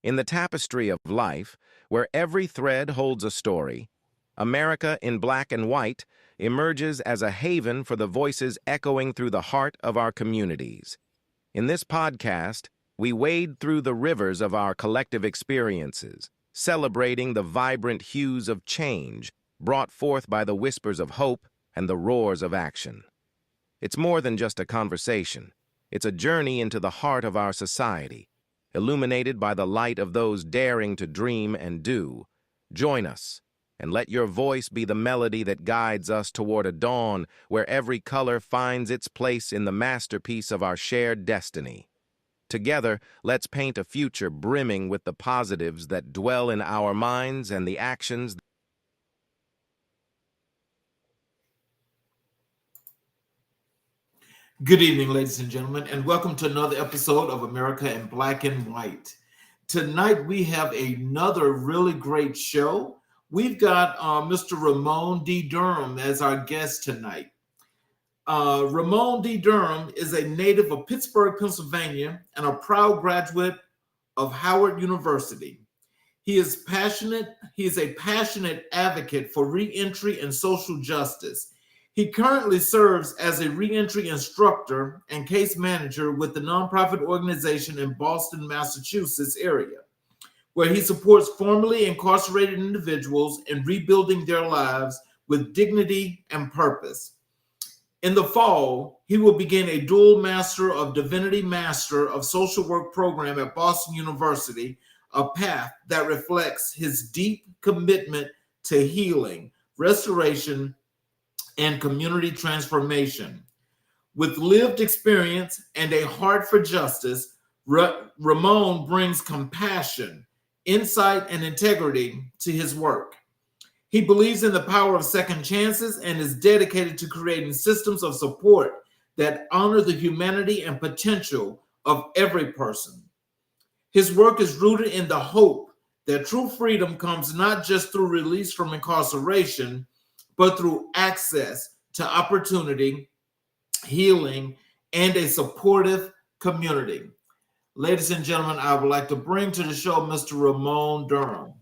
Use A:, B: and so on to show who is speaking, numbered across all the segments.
A: In the tapestry of life, where every thread holds a story, America in Black and White emerges as a haven for the voices echoing through the heart of our communities. In this podcast, we wade through the rivers of our collective experiences, celebrating the vibrant hues of change brought forth by the whispers of hope and the roars of action. It's more than just a conversation. It's a journey into the heart of our society, illuminated by the light of those daring to dream and do. Join us, and let your voice be the melody that guides us toward a dawn where every color finds its place in the masterpiece of our shared destiny. Together, let's paint a future brimming with the positives that dwell in our minds and the actions.
B: Good evening, ladies and gentlemen, and welcome to another episode of America in Black and White. Tonight, we have another really great show. We've got Mr. Ramon D. Durham as our guest tonight. Ramon D. Durham is a native of Pittsburgh, Pennsylvania, and a proud graduate of Howard University. He is a passionate advocate for reentry and social justice. He currently serves as a reentry instructor and case manager with the nonprofit organization in Boston, Massachusetts area, where he supports formerly incarcerated individuals in rebuilding their lives with dignity and purpose. In the fall, he will begin a dual Master of Divinity Master of Social Work program at Boston University, a path that reflects his deep commitment to healing, restoration, and community transformation. With lived experience and a heart for justice, Ramon brings compassion, insight, and integrity to his work. He believes in the power of second chances and is dedicated to creating systems of support that honor the humanity and potential of every person. His work is rooted in the hope that true freedom comes not just through release from incarceration, but through access to opportunity, healing, and a supportive community. Ladies and gentlemen, I would like to bring to the show Mr. Ramon Durham.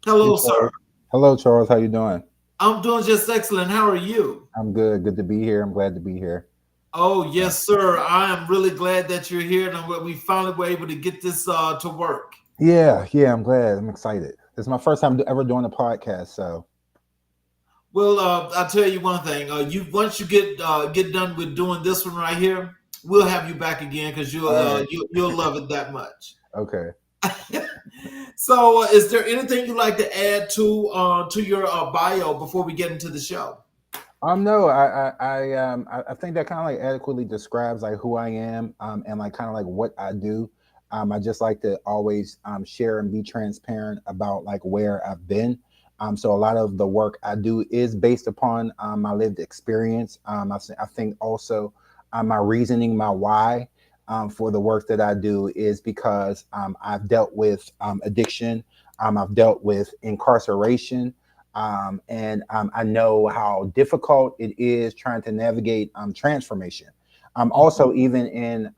C: Hey,
B: Hello, sir.
C: Charles. Hello, Charles. How you doing?
B: I'm doing just excellent. How are you?
C: I'm good. Good to be here. I'm glad to be here.
B: Oh, yes, sir. I am really glad that you're here and we finally were able to get this to work.
C: Yeah. I'm glad. I'm excited. This is my first time ever doing a podcast, so.
B: Well, I'll tell you one thing. Once you get done with doing this one right here, we'll have you back again because you'll love it that much.
C: Okay.
B: So, is there anything you'd like to add to your bio before we get into the show?
C: No, I think that kind of like adequately describes like who I am, and like kind of like what I do. I just like to always share and be transparent about like where I've been. So a lot of the work I do is based upon my lived experience. I think also my reasoning, my why for the work that I do is because I've dealt with addiction. I've dealt with incarceration. And I know how difficult it is trying to navigate transformation. Also, even in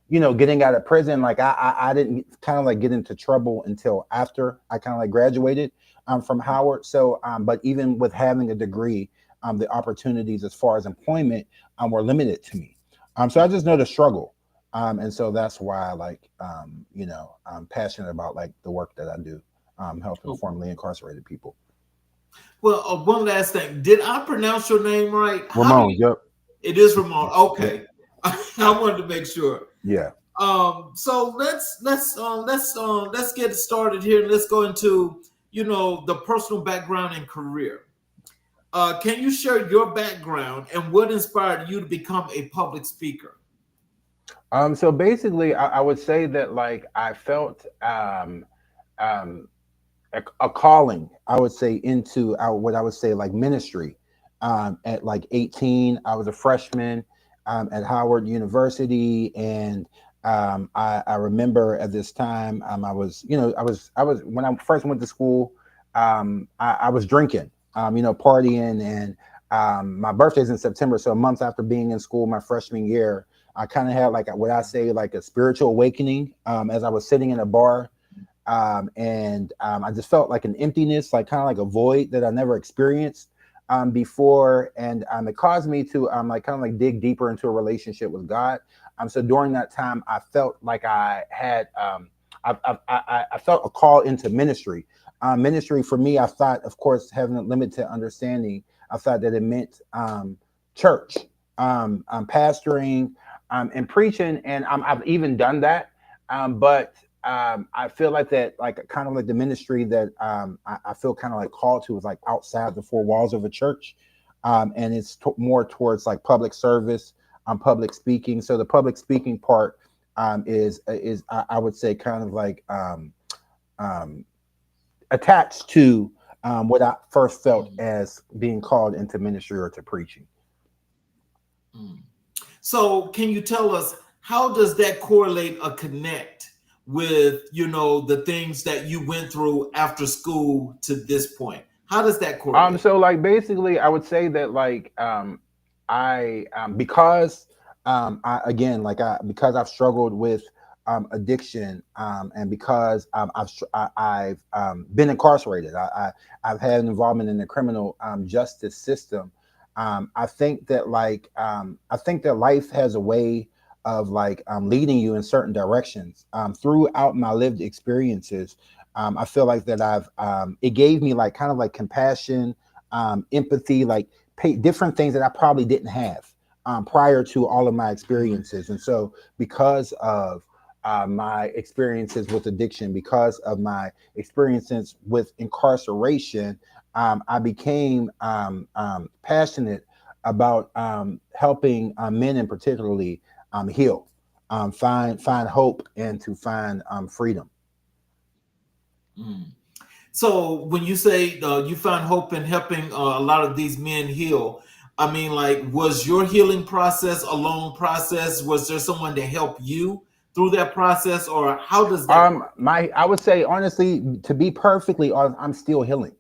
C: getting out of prison, like I didn't kind of like get into trouble until after I kind of like graduated from Howard. So, but even with having a degree, the opportunities as far as employment were limited to me. So I just know the struggle. And so that's why I'm passionate about like the work that I do, helping formerly incarcerated people.
B: Well, one last thing. Did I pronounce your name right?
C: Ramon, yep.
B: It is Ramon. Okay. Yep. I wanted to make sure.
C: Yeah.
B: So let's get started here. Let's go into, the personal background and career. Can you share your background and what inspired you to become a public speaker?
C: So basically I would say that like I felt a calling, I would say, into what I would say like ministry. At like 18, I was a freshman at Howard University, and I remember at this time I was when I first went to school, I was drinking, partying, and my birthday's in September, so a month after being in school my freshman year, I kind of had like what I say like a spiritual awakening as I was sitting in a bar, and I just felt like an emptiness, like kind of like a void that I never experienced before, and it caused me to like kind of like dig deeper into a relationship with God. So during that time, I felt like I had I felt a call into ministry. Ministry for me, I thought, of course, having a limited understanding, I thought that it meant church, pastoring, and preaching, and I've even done that. But I feel like that, like kind of like the ministry that I feel kind of like called to is like outside the four walls of a church, and it's more towards like public service, public speaking. So the public speaking part is I would say kind of like um, attached to what I first felt
B: Mm,
C: as being called into ministry or to preaching.
B: mm. So, can you tell us how does that correlate or connect with, the things that you went through after school to this point? How does that correlate?
C: So like basically, I would say that like I because I again like I because I've struggled with addiction, and because I've been incarcerated. I've had an involvement in the criminal justice system. I think that life has a way of like leading you in certain directions. Throughout my lived experiences, I feel like that it gave me like kind of like compassion, empathy, like different things that I probably didn't have prior to all of my
B: Mm,
C: experiences. And so because of my experiences with addiction, because of my experiences with incarceration, I became passionate about helping men, and particularly heal, find hope, and to find freedom.
B: mm. So, when you say you found hope in helping a lot of these men heal, I mean, like, was your healing process a long process? Was there someone to help you through that process, or how does that work?
C: My I would say honestly, to be perfectly honest, I'm still healing.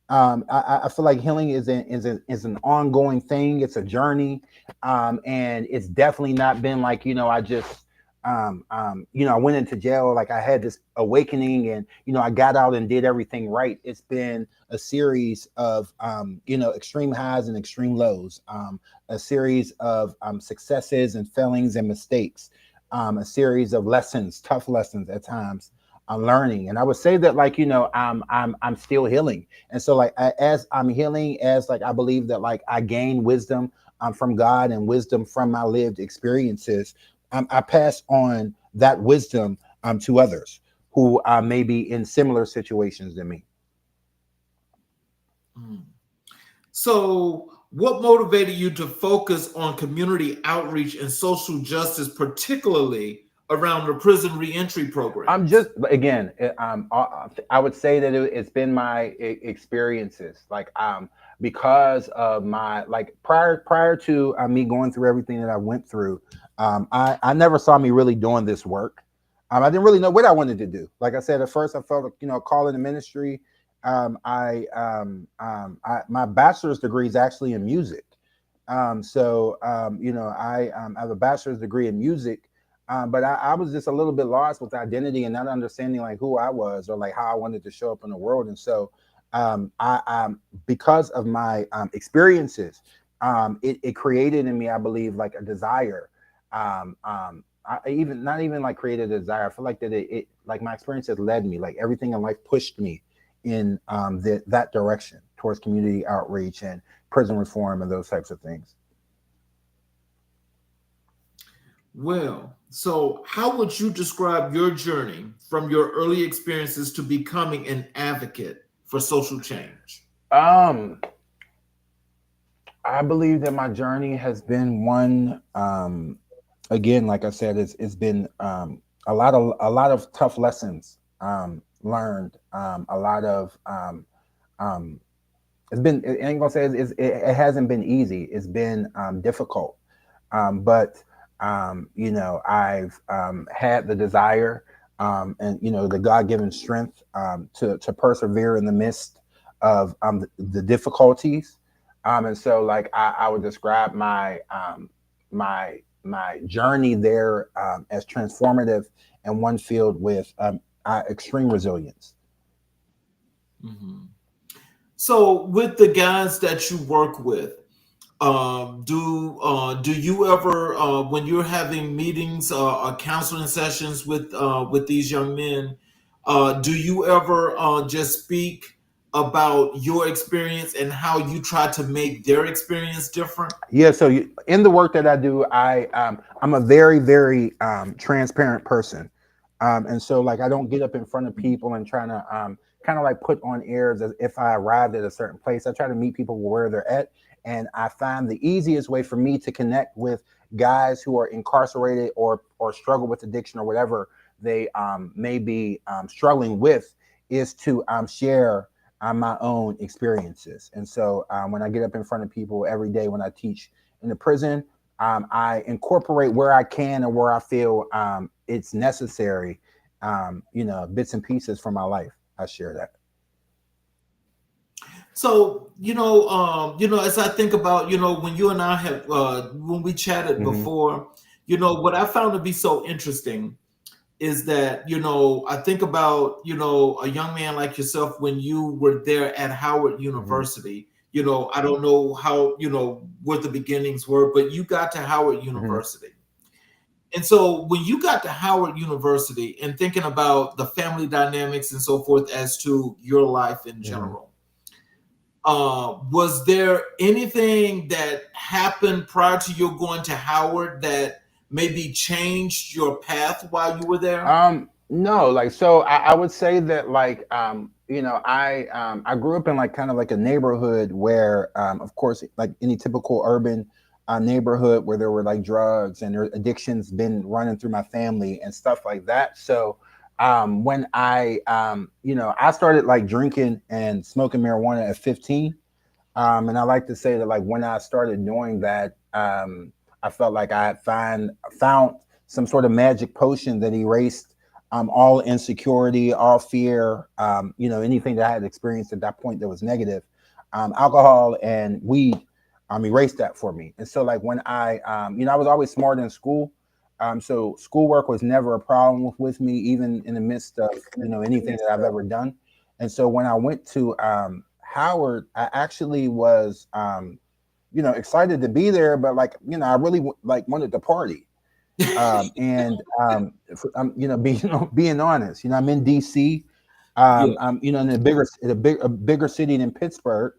C: I feel like healing is an ongoing thing. It's a journey, and it's definitely not been like I just I went into jail, like I had this awakening, and I got out and did everything right. It's been a series of extreme highs and extreme lows, a series of successes and failings and mistakes, a series of lessons, tough lessons at times. I'm learning, and I would say that like I'm still healing, and so like as I'm healing, as like I believe that like I gain wisdom from God and wisdom from my lived experiences, I pass on that wisdom to others who may be in similar situations than me.
B: Mm. So, what motivated you to focus on community outreach and social justice, particularly around the prison reentry
C: I'm
B: programs?
C: just again, I would say that it's been my experiences, like because of my like prior to me going through everything that I went through, I never saw me really doing this work. I didn't really know what I wanted to do. Like I said, at first I felt a call in the ministry. My bachelor's degree is actually in music. I have a bachelor's degree in music, but I was just a little bit lost with identity and not understanding like who I was or like how I wanted to show up in the world. And so, because of my experiences, it created in me, I believe, like a desire. I even not even like created a desire. I feel like that it like my experiences led me, like everything in life pushed me in that direction towards community outreach and prison reform and those types of things.
B: Well, so how would you describe your journey from your early experiences to becoming an advocate for social change?
C: Um, I believe that my journey has been one. Again, like I said, it's been a lot of tough lessons learned. A lot of it's been. I ain't gonna say it hasn't been easy. It's been difficult, but I've had the desire, and the God given strength to persevere in the midst of the difficulties. And so like I would describe my my journey there as transformative, and one filled with extreme resilience.
B: Mhm. So, with the guys that you work with, do you ever, when you're having meetings or counseling sessions with these young men, do you ever just speak about your experience and how you try to make their experience different?
C: Yeah, so in the work that I do, I'm a very very transparent person, and so like I don't get up in front of people and trying to kind of like put on airs as if I arrived at a certain place. I try to meet people where they're at, and I find the easiest way for me to connect with guys who are incarcerated or struggle with addiction or whatever they may be struggling with is to share my own experiences. And so when I get up in front of people every day when I teach in the prison, I incorporate where I can and where I feel it's necessary, bits and pieces from my life. I share that.
B: So, as I think about, when you and I have, when we chatted
C: Hmm.
B: before, what I found to be so interesting is that, I think about, a young man like yourself when you were there at Howard
C: Hmm.
B: University. I don't know how, what the beginnings were, but you got to Howard
C: Hmm.
B: University. And so when you got to Howard University and thinking about the family dynamics and so forth as to your life in
C: Hmm.
B: general, was there anything that happened prior to you going to Howard that maybe changed your path while you were there?
C: No, like so I would say that like I grew up in like kind of like a neighborhood where of course like any typical urban neighborhood where there were like drugs and there addictions been running through my family and stuff like that. So when I started like drinking and smoking marijuana at 15. And I like to say that like when I started doing that, I felt like I had found some sort of magic potion that erased all insecurity, all fear, anything that I had experienced at that point that was negative. Alcohol and weed erased that for me. And so like when I was always smart in school. So schoolwork was never a problem with me, even in the midst of anything that I've ever done. And so when I went to Howard, I actually was, excited to be there, but like, I really like wanted to party. And being honest, I'm in DC.
B: Yeah.
C: I'm, in a bigger city than Pittsburgh,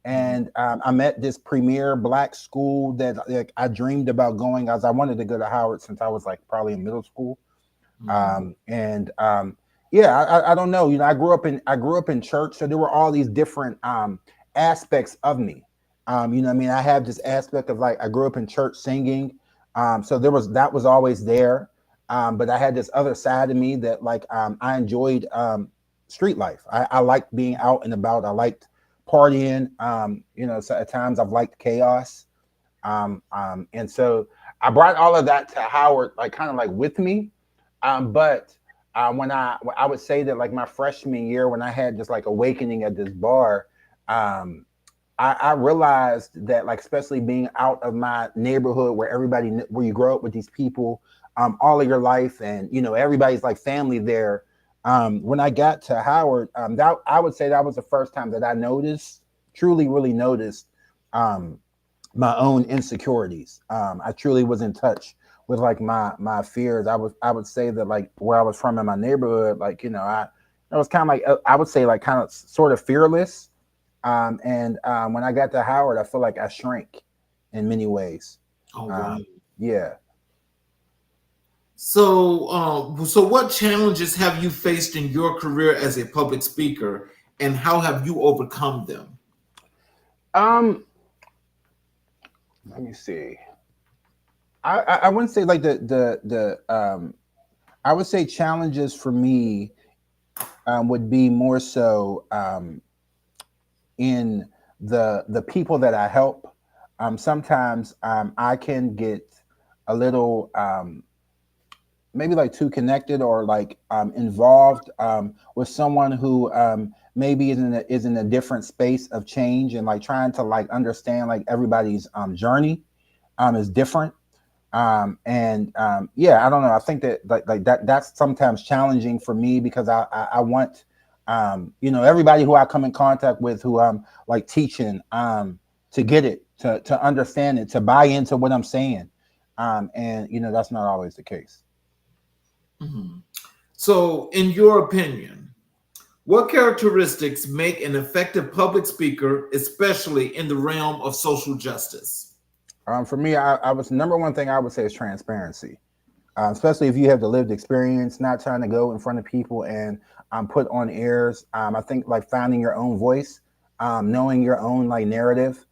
B: Mhm.
C: and I'm at this premier black school that like I dreamed about going, as I wanted to go to Howard since I was like probably in middle school.
B: Mhm.
C: And Yeah, I don't know. I grew up in church, so there were all these different aspects of me. I mean, I have this aspect of like I grew up in church singing, so that was always there. But I had this other side of me that like I enjoyed street life. I liked being out and about. I liked partying. So at times I've liked chaos. And so I brought all of that to Howard, like kind of like with me. But when I would say that like my freshman year, when I had this like awakening at this bar, um, I realized that like especially being out of my neighborhood where where you grow up with these people all of your life, and everybody's like family there. When I got to Howard, that I would say that was the first time that I noticed, truly, really noticed. Um, my own insecurities. I truly was in touch with like my fears. I would say that like where I was from in my neighborhood, like I was kind of like I would say like kind of sort of fearless. And When I got to Howard, I feel like I shrank in many ways.
B: Oh, wow.
C: Um, yeah.
B: So what challenges have you faced in your career as a public speaker, and how have you overcome them?
C: Um, Let me see. I wouldn't say like the I would say challenges for me would be more so in the people that I help. Sometimes I can get a little maybe like too connected or like involved with someone who maybe is in a different space of change and like trying to like understand like everybody's journey is different. Yeah, I don't know. I think that like that's sometimes challenging for me because I want everybody who I come in contact with who I'm like teaching to get it, to understand it, to buy into what I'm saying. And that's not always the case.
B: Mhm. So, in your opinion, what characteristics make an effective public speaker, especially in the realm of social justice?
C: For me, I was number one thing I would say is transparency, especially if you have the lived experience, not trying to go in front of people and put on airs. I think like finding your own voice, knowing your own like narrative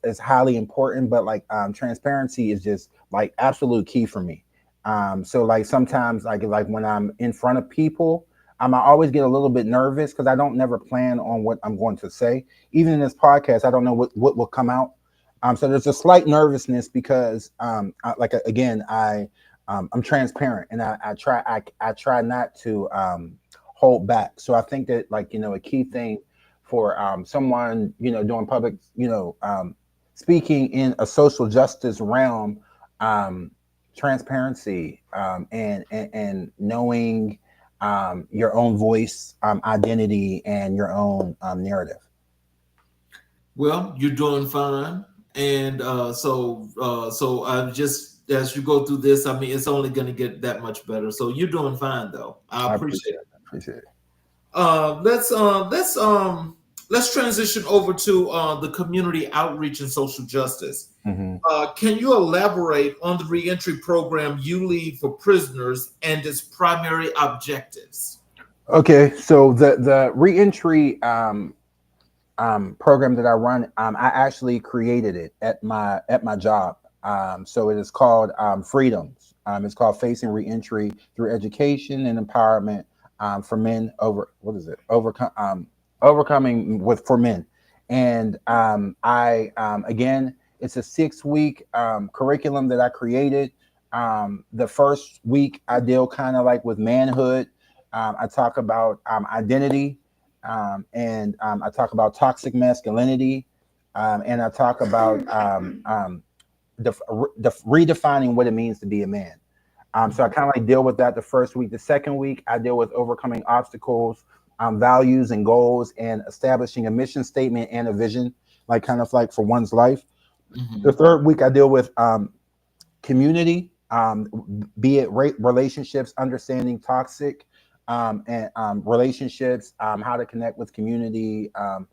C: is highly important. But like transparency is just like absolute key for me. So like sometimes like when I'm in front of people, I always get a little bit nervous because I don't never plan on what I'm going to say. Even in this podcast, I don't know what will come out. So there's a slight nervousness because again, I'm transparent and I try not to hold back. So I think that like a key thing for someone doing public speaking in a social justice realm, um, transparency and knowing your own voice, identity, and your own narrative.
B: Well, you're doing fine, and so I just as you go through this, I mean, it's only going to get that much better. So you're doing fine, though. I
C: I
B: appreciate
C: appreciate
B: it.
C: it. I appreciate it.
B: Let's transition over to the community outreach and social justice.
C: Mhm.
B: Can you elaborate on the reentry program you lead for prisoners and its primary objectives?
C: Okay, so the reentry program that I run, I actually created it at my job. So it is called Freedoms. It's called Facing Reentry Through Education and Empowerment for Men over what is it? Overcoming with for men. And I again, it's a 6 week curriculum that I created. The first week I deal kind of like with manhood. I talk about identity, and I talk about toxic masculinity, and I talk about redefining what it means to be a man. So I kind of like deal with that the first week. The second week, I deal with overcoming obstacles, values and goals, and establishing a mission statement and a vision, like kind of like for one's life. The
B: Mhm.
C: third week, I deal with community, be it relationships, understanding toxic and relationships, how to connect with community, how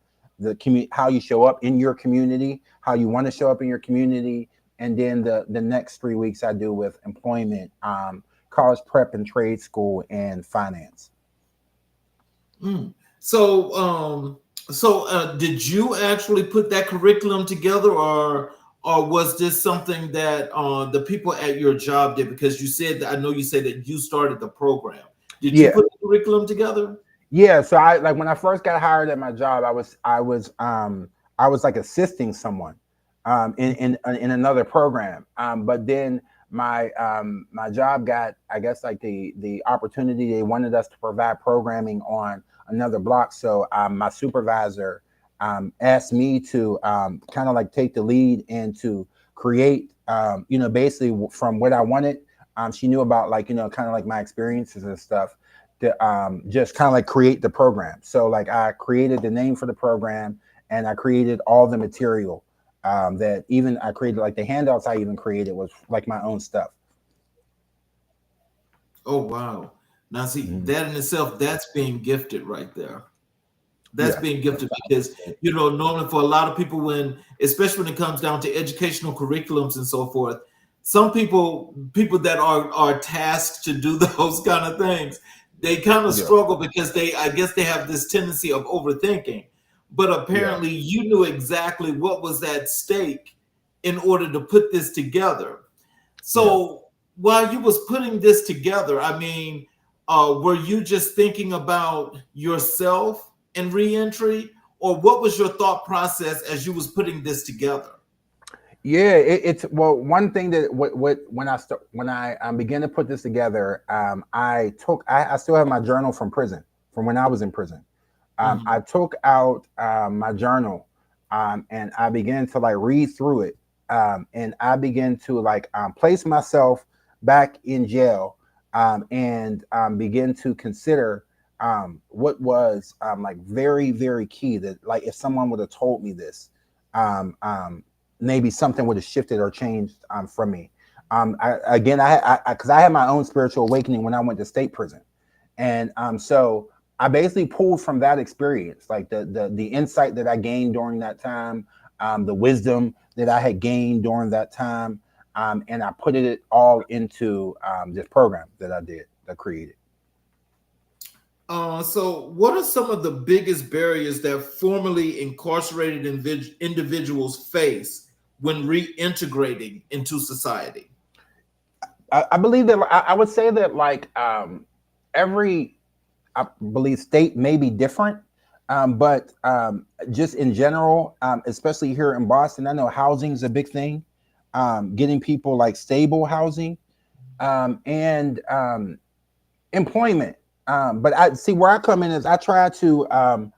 C: you show up in your community, how you want to show up in your community, and then the next 3 weeks I do with employment, college prep and trade school, and finance.
B: Mm. So, did you actually put that curriculum together, or was this something that the people at your job did? Because you said that I know you said that you started the program. Did you
C: Yeah,
B: put the curriculum together?
C: yeah. So I like when I first got hired at my job, I was like assisting someone in another program. But then my job got, I guess, like the opportunity. They wanted us to provide programming on another block. So my supervisor asked me to kind of like take the lead and to create, basically from what I wanted. She knew about like kind of like my experiences and stuff to just kind of like create the program. So like I created the name for the program and I created all the material that even I created like the handouts I even created was like my own stuff.
B: Oh wow! Now see
C: Mhm.
B: that in itself, that's being gifted right there. That's
C: Yeah.
B: being gifted because normally for a lot of people, when especially when it comes down to educational curriculums and so forth, some people that are tasked to do those kind of things, they kind of
C: Yeah.
B: struggle because they I guess they have this tendency of overthinking. But
C: Yeah.
B: apparently you knew exactly what was at stake in order to put this together.
C: Yeah.
B: So while you was putting this together, I mean, were you just thinking about yourself and reentry, or what was your thought process as you was putting this together?
C: Yeah, it's well. One thing that what when I began to put this together, I still have my journal from prison from when I was in prison. I
B: Mhm.
C: took out my journal and I began to like read through it. and I began to like place myself back in jail, and begin to consider what was like very, very key. That like if someone would have told me this, um, um, maybe something would have shifted or changed from me. Again, because I had my own spiritual awakening when I went to state prison, and so I basically pulled from that experience, like the insight that I gained during that time, the wisdom that I had gained during that time, and I put it all into this program that I created.
B: So, what are some of the biggest barriers that formerly incarcerated individuals face when reintegrating into society?
C: I believe that I would say that like every I believe state may be different, but just in general, especially here in Boston, I know housing is a big thing. Getting people like stable housing, and employment. But I see where I come in is I try to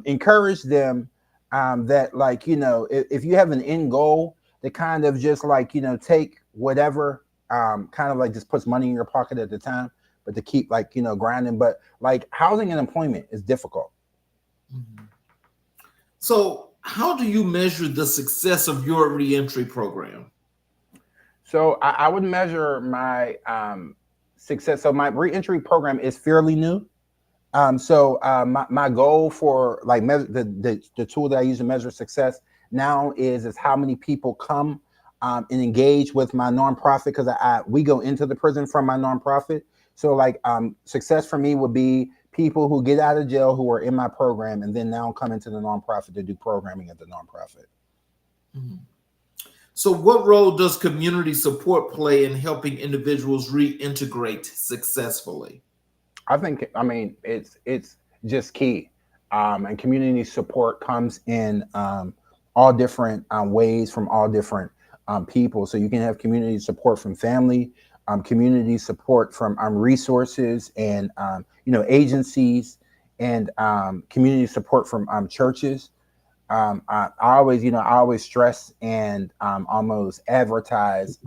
C: encourage them, that like if you have an end goal, to kind of just like take whatever, kind of like just puts money in your pocket at the time, but to keep like grinding. But like housing and employment is difficult.
B: Mhm. So, how do you measure the success of your reentry program?
C: So I would measure my success. So my reentry program is fairly new. My goal for like the tool that I use to measure success now is how many people come and engage with my nonprofit, because we go into the prison from my nonprofit. So like success for me would be people who get out of jail who are in my program and then now come into the nonprofit to do programming at the nonprofit.
B: Mhm. So, what role does community support play in helping individuals reintegrate successfully?
C: I mean, it's just key. And community support comes in all different ways from all different people. So you can have community support from family, community support from resources and agencies, and community support from churches. I always stress and almost advertise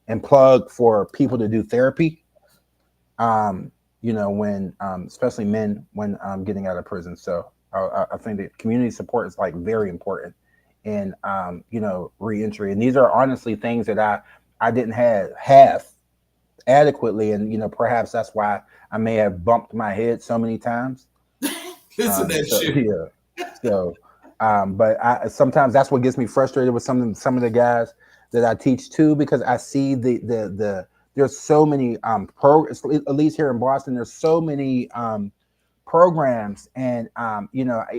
C: and plug for people to do therapy, when especially men when getting out of prison. So I think that community support is like very important in reentry. And these are honestly things that I didn't have adequately, and perhaps that's why I may have bumped my head so many times.
B: Listen, that
C: So
B: shit.
C: yeah, so but I sometimes that's what gets me frustrated with some of the guys that I teach too, because I see there's so many programs, at least here in Boston, there's so many programs, and and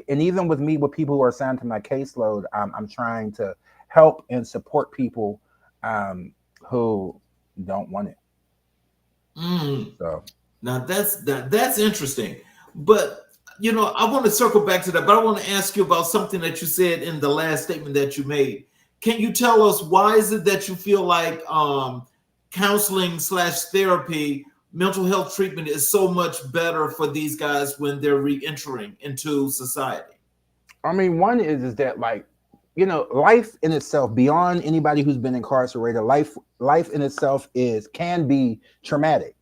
C: even with me, with people who are assigned to my caseload, I'm trying to help and support people who don't want it.
B: Mm.
C: So
B: Now that's interesting. But I want to circle back to that, but I want to ask you about something that you said in the last statement that you made. Can you tell us why is it that you feel like counseling slash therapy, mental health treatment is so much better for these guys when they're re-entering into society?
C: I mean, one is that like, life in itself, beyond anybody who's been incarcerated, life in itself can be traumatic.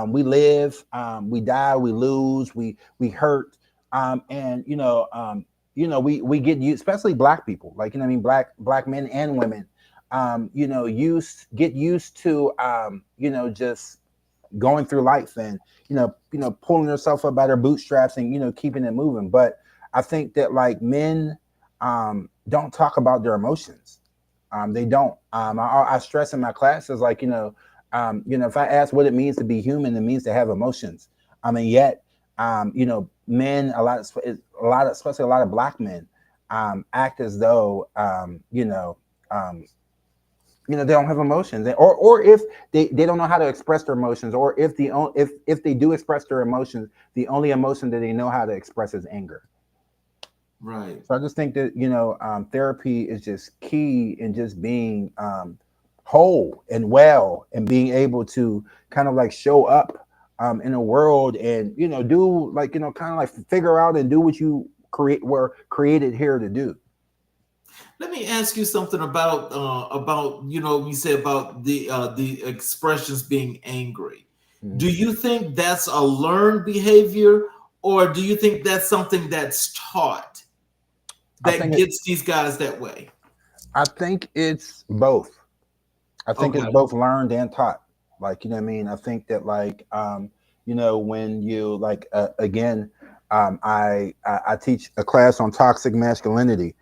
C: We live, we die, we lose, we hurt, and we get used, especially black people, like what I mean, black men and women, get used to just going through life, and pulling herself up by their bootstraps and keeping it moving. But I think that like men don't talk about their emotions. They don't. I stress in my classes, like if I ask what it means to be human, it means to have emotions. I mean, yet men, especially a lot of black men, act as though they don't have emotions, or if they don't know how to express their emotions, or if they do express their emotions, the only emotion that they know how to express is anger.
B: Right.
C: So I just think that therapy is just key in just being whole and well, and being able to kind of like show up in a world, and do like kind of like figure out and do what you were created here to do.
B: Let me ask you something about you say about the expressions being angry.
C: Mhm.
B: Do you think that's a learned behavior, or do you think that's something that's taught
C: I
B: that
C: think it,
B: gets these guys that way?
C: I think it's both. I think it's
B: Okay.
C: both learned and taught. Like, you know what I mean? I think that like when you like again, I teach a class on toxic masculinity,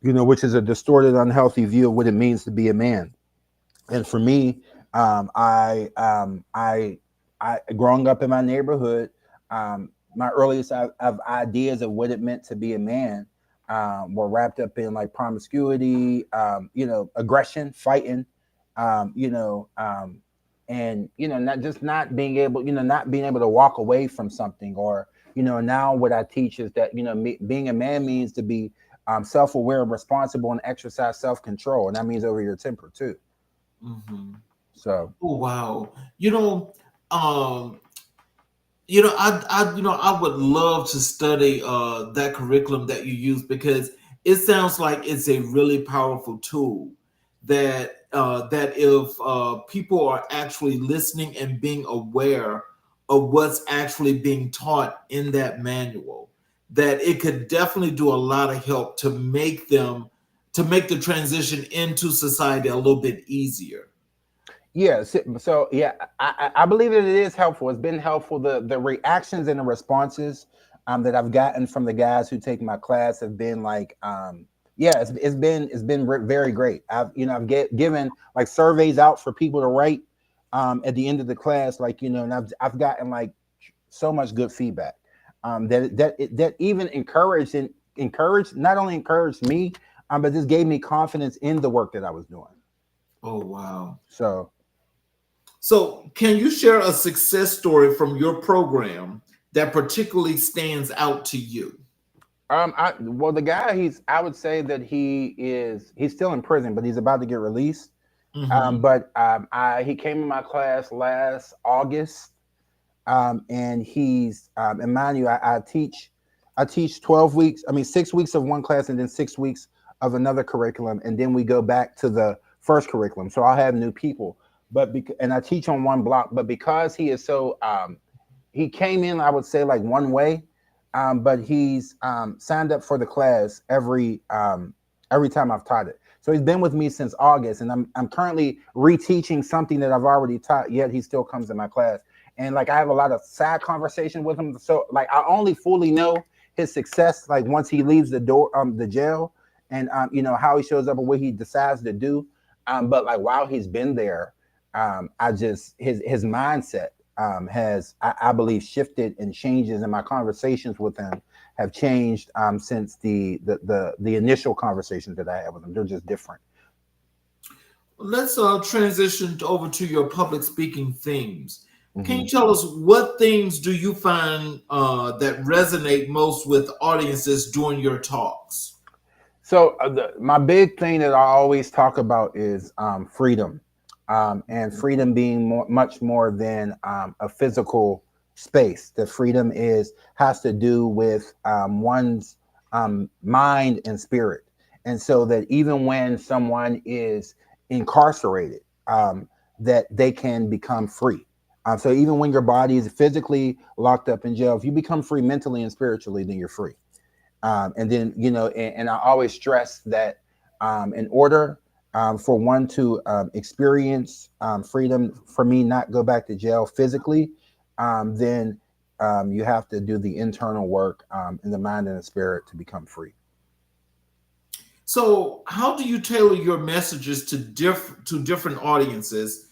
C: which is a distorted, unhealthy view of what it means to be a man. And for me, um, I I growing up in my neighborhood, my earliest of ideas of what it meant to be a man were wrapped up in like promiscuity, aggression, fighting, um, you know, um, and not being able, not being able to walk away from something, or now what I teach is that being a man means to be self-aware and responsible and exercise self-control, and that means over your temper too.
B: Hmm.
C: So
B: Oh wow. Um, I would love to study that curriculum that you use, because it sounds like it's a really powerful tool that if people are actually listening and being aware of what's actually being taught in that manual, that it could definitely do a lot of help to make the transition into society a little bit easier.
C: yeah, so yeah, I believe that it is helpful. It's been helpful. The reactions and the responses that I've gotten from the guys who take my class have been like, yeah, it's been very great. I've given like surveys out for people to write at the end of the class, like and I've gotten like so much good feedback that even encouraged not only encouraged me, but this gave me confidence in the work that I was doing.
B: Oh wow.
C: So.
B: So, can you share a success story from your program that particularly stands out to you?
C: Well, the guy, I would say that he's still in prison, but he's about to get released.
B: Hmm.
C: But he came in my class last August, and and mind you, I teach 12 weeks. I mean, 6 weeks of one class, and then 6 weeks of another curriculum, and then we go back to the first curriculum. So I'll have new people, and I teach on one block. But because he is so he came in, I would say, like one way, but he's signed up for the class every time I've taught it. So he's been with me since August, and I'm currently reteaching something that I've already taught. Yet he still comes to my class, and like I have a lot of side conversation with him. So like I only fully know his success like once he leaves the jail, and how he shows up and what he decides to do. But like while he's been there, I just his mindset has I believe shifted, and changes in my conversations with him have changed since the initial conversations that I had with him. They're just different.
B: Let's transition over to your public speaking themes. Can
C: Hmm.
B: you tell us what themes do you find that resonate most with audiences during your talks?
C: So my big thing that I always talk about is freedom, and freedom being much more than a physical space. The freedom is has to do with one's mind and spirit, and so that even when someone is incarcerated, that they can become free. So even when your body is physically locked up in jail, if you become free mentally and spiritually, then you're free. And then and I always stress that in order for one to experience freedom, for me not go back to jail physically, then you have to do the internal work in the mind and the spirit to become free.
B: So, how do you tailor your messages to different audiences,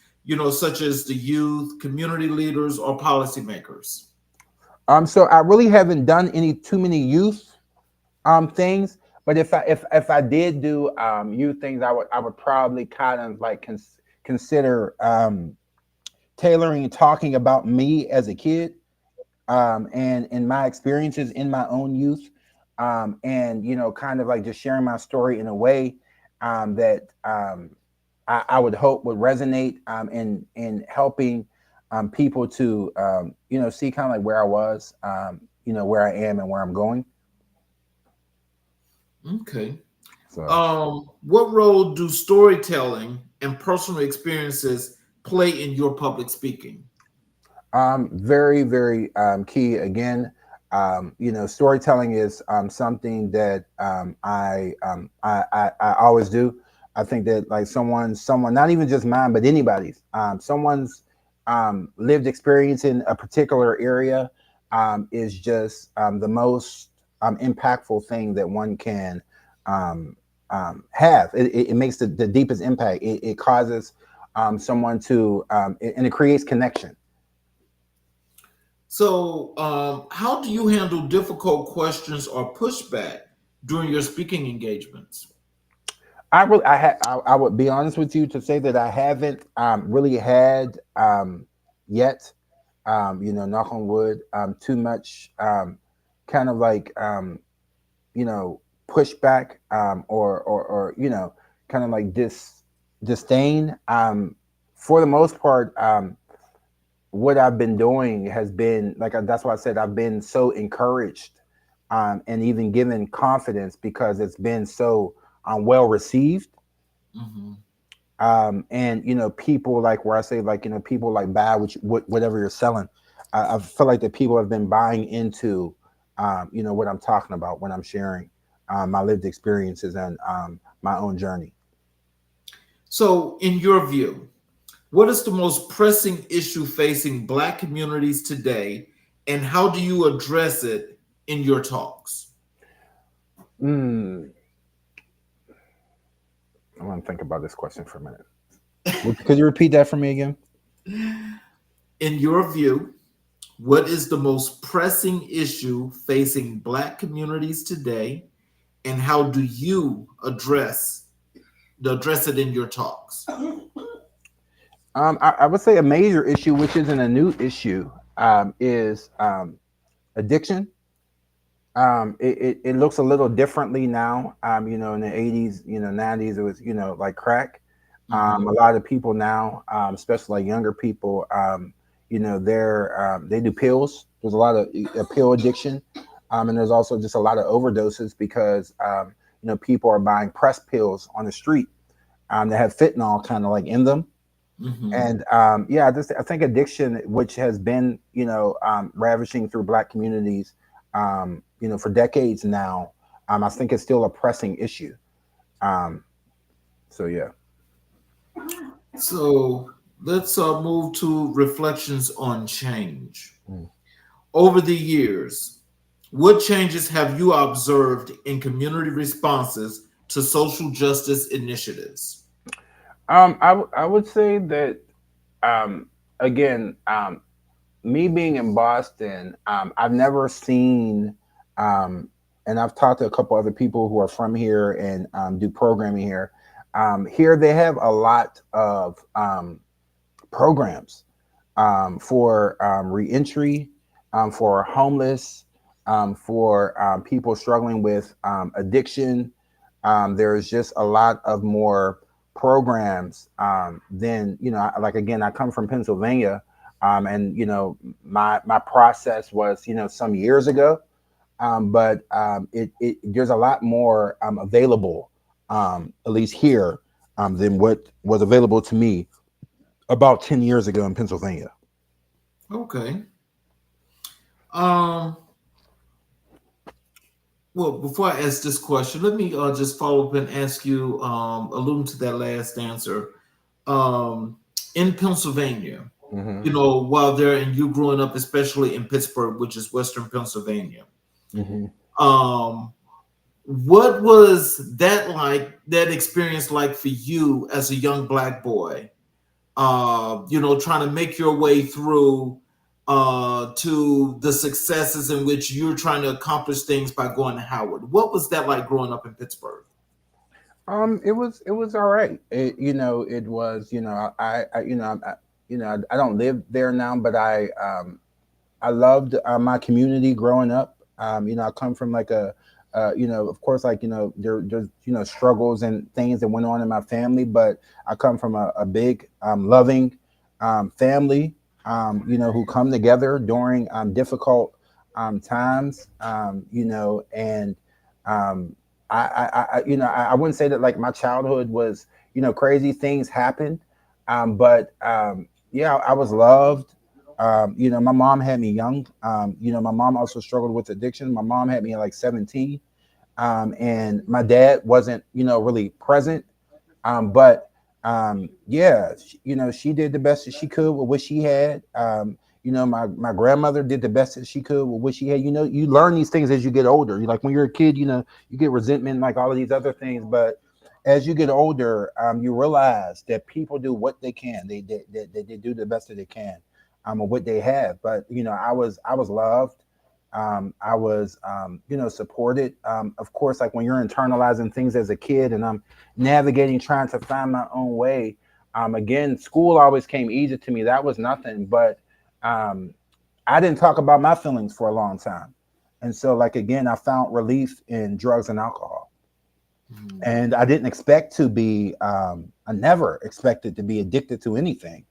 B: such as the youth, community leaders, or policymakers?
C: So I really haven't done any too many youth things, but if I did do youth things, I would probably kind of like consider tailoring and talking about me as a kid, and my experiences in my own youth, and kind of like just sharing my story in a way that I would hope would resonate in helping people to see kind of like where I was, where I am and where I'm going.
B: Okay.
C: So
B: What role do storytelling and personal experiences play in your public speaking?
C: very, very key. Again, storytelling is something that I always do. I think that like someone, not even just mine, but anybody's, someone's lived experience in a particular area is just the most impactful thing that one can um, have. It makes the deepest impact. It causes someone to, and it creates connection.
B: So, how do you handle difficult questions or pushback during your speaking engagements?
C: I would be honest with you to say that I haven't really had yet, knock on wood, too much kind of like you know pushback or kind of like disdain. For the most part, what I've been doing has been like that's why I said I've been so encouraged and even given confidence because it's been so well received.
B: Mhm.
C: And people like where I say like people like buy whatever you're selling. I feel like that people have been buying into what I'm talking about when I'm sharing my lived experiences and my own journey.
B: So, in your view, what is the most pressing issue facing Black communities today, and how do you address it in your talks?
C: mm, I want to think about this question for a minute. Could you repeat that for me again?
B: In your view, what is the most pressing issue facing Black communities today, and how do you address it in your talks?
C: I would say a major issue, which isn't a new issue, is addiction. It looks a little differently now. In the 80s, 90s, it was, like crack. A
B: Mhm.
C: lot of people now, especially like younger people, they do pills. There's a lot of pill addiction. And there's also just a lot of overdoses because, people are buying press pills on the street that have fentanyl kind of like in them.
B: Mhm.
C: And I think addiction, which has been ravishing through Black communities, for decades now, I think it's still a pressing issue. Um, so yeah.
B: So let's move to reflections on change.
C: Mm.
B: Over the years, what changes have you observed in community responses to social justice initiatives?
C: I would say that um, again, me being in Boston, I've never seen, um, and I've talked to a couple other people who are from here and do programming here. Here they have a lot of programs for reentry, for homeless, for people struggling with addiction. There's just a lot of more programs than like again, I come from Pennsylvania, and my process was some years ago, but it there's a lot more available, at least here, than what was available to me about 10 years ago in Pennsylvania.
B: Okay. Um, well, before I ask this question, let me just follow up and ask you, alluding to that last answer. Um, in Pennsylvania,
C: Hmm.
B: while there and you growing up, especially in Pittsburgh, which is Western Pennsylvania,
C: Hmm.
B: um, what was that experience like for you as a young Black boy? Trying to make your way through to the successes in which you're trying to accomplish things by going to Howard. What was that like growing up in Pittsburgh?
C: It was all right. It was, I don't live there now, but I loved my community growing up. I come from like of course, like there's struggles and things that went on in my family, but I come from a big, loving family. Who come together during difficult times. And um, I wouldn't say that like my childhood was, crazy things happened. But yeah, I was loved. My mom had me young. My mom also struggled with addiction. My mom had me at like 17. And my dad wasn't, really present. But yeah, she did the best that she could with what she had. My grandmother did the best that she could with what she had. You learn these things as you get older. You like when you're a kid, you get resentment, like all of these other things. But as you get older, you realize that people do what they can. They do the best that they can, of what they have. But I was loved. I was, supported. Of course, like when you're internalizing things as a kid, and I'm navigating, trying to find my own way. Again, school always came easy to me. That was nothing. But um, I didn't talk about my feelings for a long time, and so like again, I found relief in drugs and alcohol.
B: Mhm.
C: And I didn't expect to be. I never expected to be addicted to anything.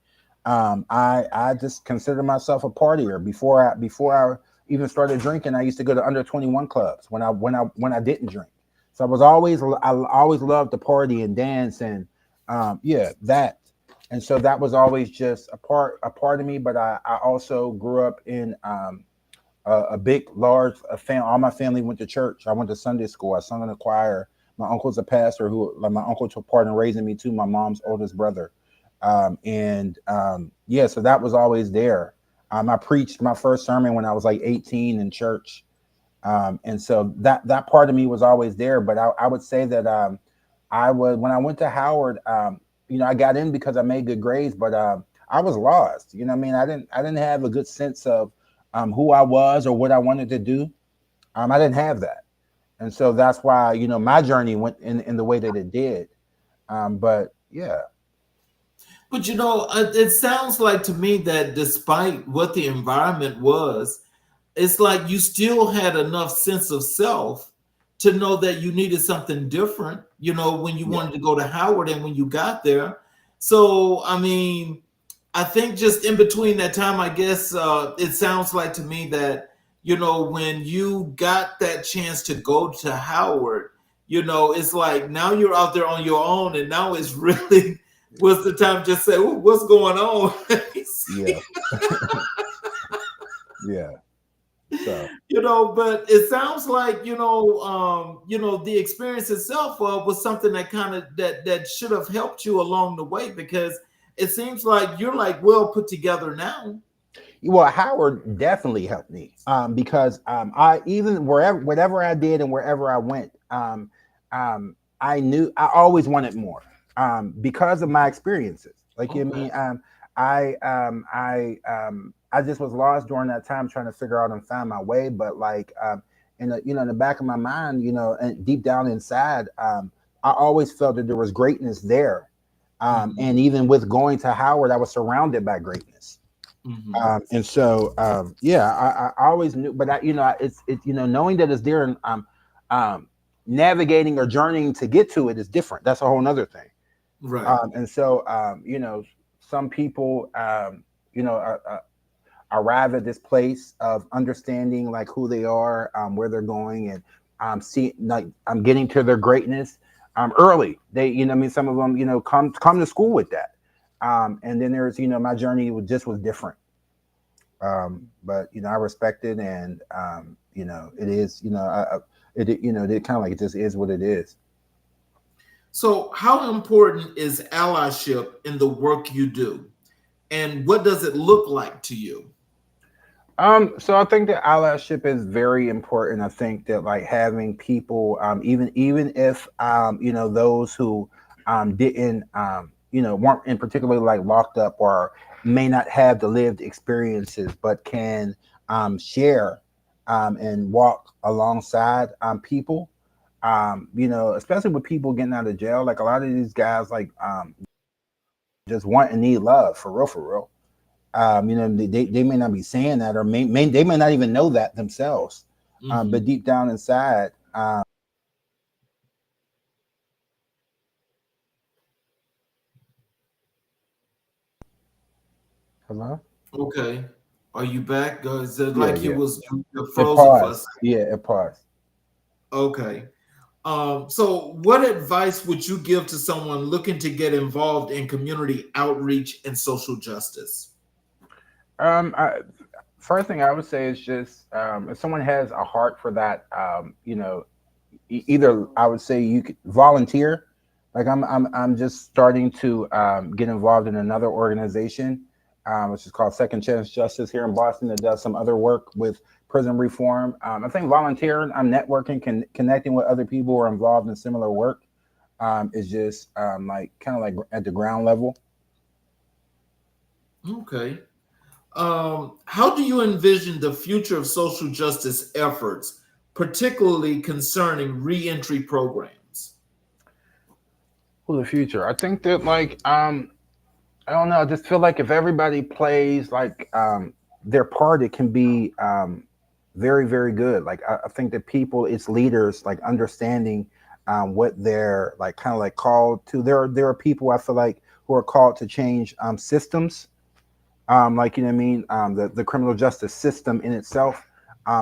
C: I just consider myself a partier. Before I even started drinking, I used to go to under 21 clubs when I didn't drink. So I always loved to party and dance and yeah, that. And so that was always just a part of me. But I also grew up in a big, large family. All my family went to church. I went to Sunday school. I sung in the choir. My uncle's a pastor who, like, my uncle took part in raising me too. My mom's oldest brother, and yeah, so that was always there. I preached my first sermon when I was like 18 in church, and so that part of me was always there. But I would say that I was when I went to Howard. I got in because I made good grades, but I was lost. You know what I mean? I didn't have a good sense of who I was or what I wanted to do. I didn't have that, and so that's why my journey went in the way that it did. But yeah,
B: But it sounds like to me that despite what the environment was, it's like you still had enough sense of self to know that you needed something different, when you
C: yeah,
B: wanted to go to Howard and when you got there. So, I mean, I think just in between that time, I guess it sounds like to me that, when you got that chance to go to Howard, it's like now you're out there on your own, and now it's really was the time to just say, "Ooh, what's going on?"
C: yeah, yeah. So
B: But it sounds like the experience itself was something that kind of that should have helped you along the way, because it seems like you're like well put together now.
C: well, Howard definitely helped me because I even wherever whatever I did and wherever I went, I knew I always wanted more because of my experiences. Like you
B: Okay.
C: mean, I just was lost during that time trying to figure out and find my way. But like in the back of my mind, and deep down inside, I always felt that there was greatness there.
B: Hmm.
C: And even with going to Howard, I was surrounded by greatness.
B: Hmm.
C: And so yeah, I always knew, but it's knowing that it's there and um navigating or journeying to get to it is different. That's a whole nother thing.
B: Right.
C: And so some people arrive at this place of understanding like who they are, where they're going, and see like I'm getting to their greatness early. They I mean some of them come to school with that. And then there's my journey was different. But I respect it, and it is it kind of like it just is what it is.
B: So, how important is allyship in the work you do, and what does it look like to you?
C: So I think that allyship is very important. I think that like having people, even if those who didn't weren't in particularly like locked up or may not have the lived experiences, but can share and walk alongside people. Especially with people getting out of jail, like a lot of these guys like just want and need love for real, for real. They may not be saying that, or they may not even know that themselves. But
B: Hmm.
C: deep down inside, hello,
B: Okay. Are you back? Is it
C: yeah,
B: like you
C: yeah,
B: was you
C: it
B: frozen for
C: paused,
B: us?
C: yeah, it paused.
B: Okay. So, what advice would you give to someone looking to get involved in community outreach and social justice?
C: I, first thing I would say is just if someone has a heart for that, either I would say you could volunteer. Like I'm just starting to get involved in another organization, which is called Second Chance Justice here in Boston, that does some other work with prison reform. I think volunteering, I'm networking, connecting with other people who are involved in similar work, is just like kind of like at the ground level.
B: Okay. How do you envision the future of social justice efforts, particularly concerning reentry programs?
C: For the future, I think that like I don't know. I just feel like if everybody plays like their part, it can be very, very good. Like I think that people, its leaders, like understanding what they're like, kind of like called to. There are people I feel like who are called to change systems. Like you know what I mean. The criminal justice system in itself.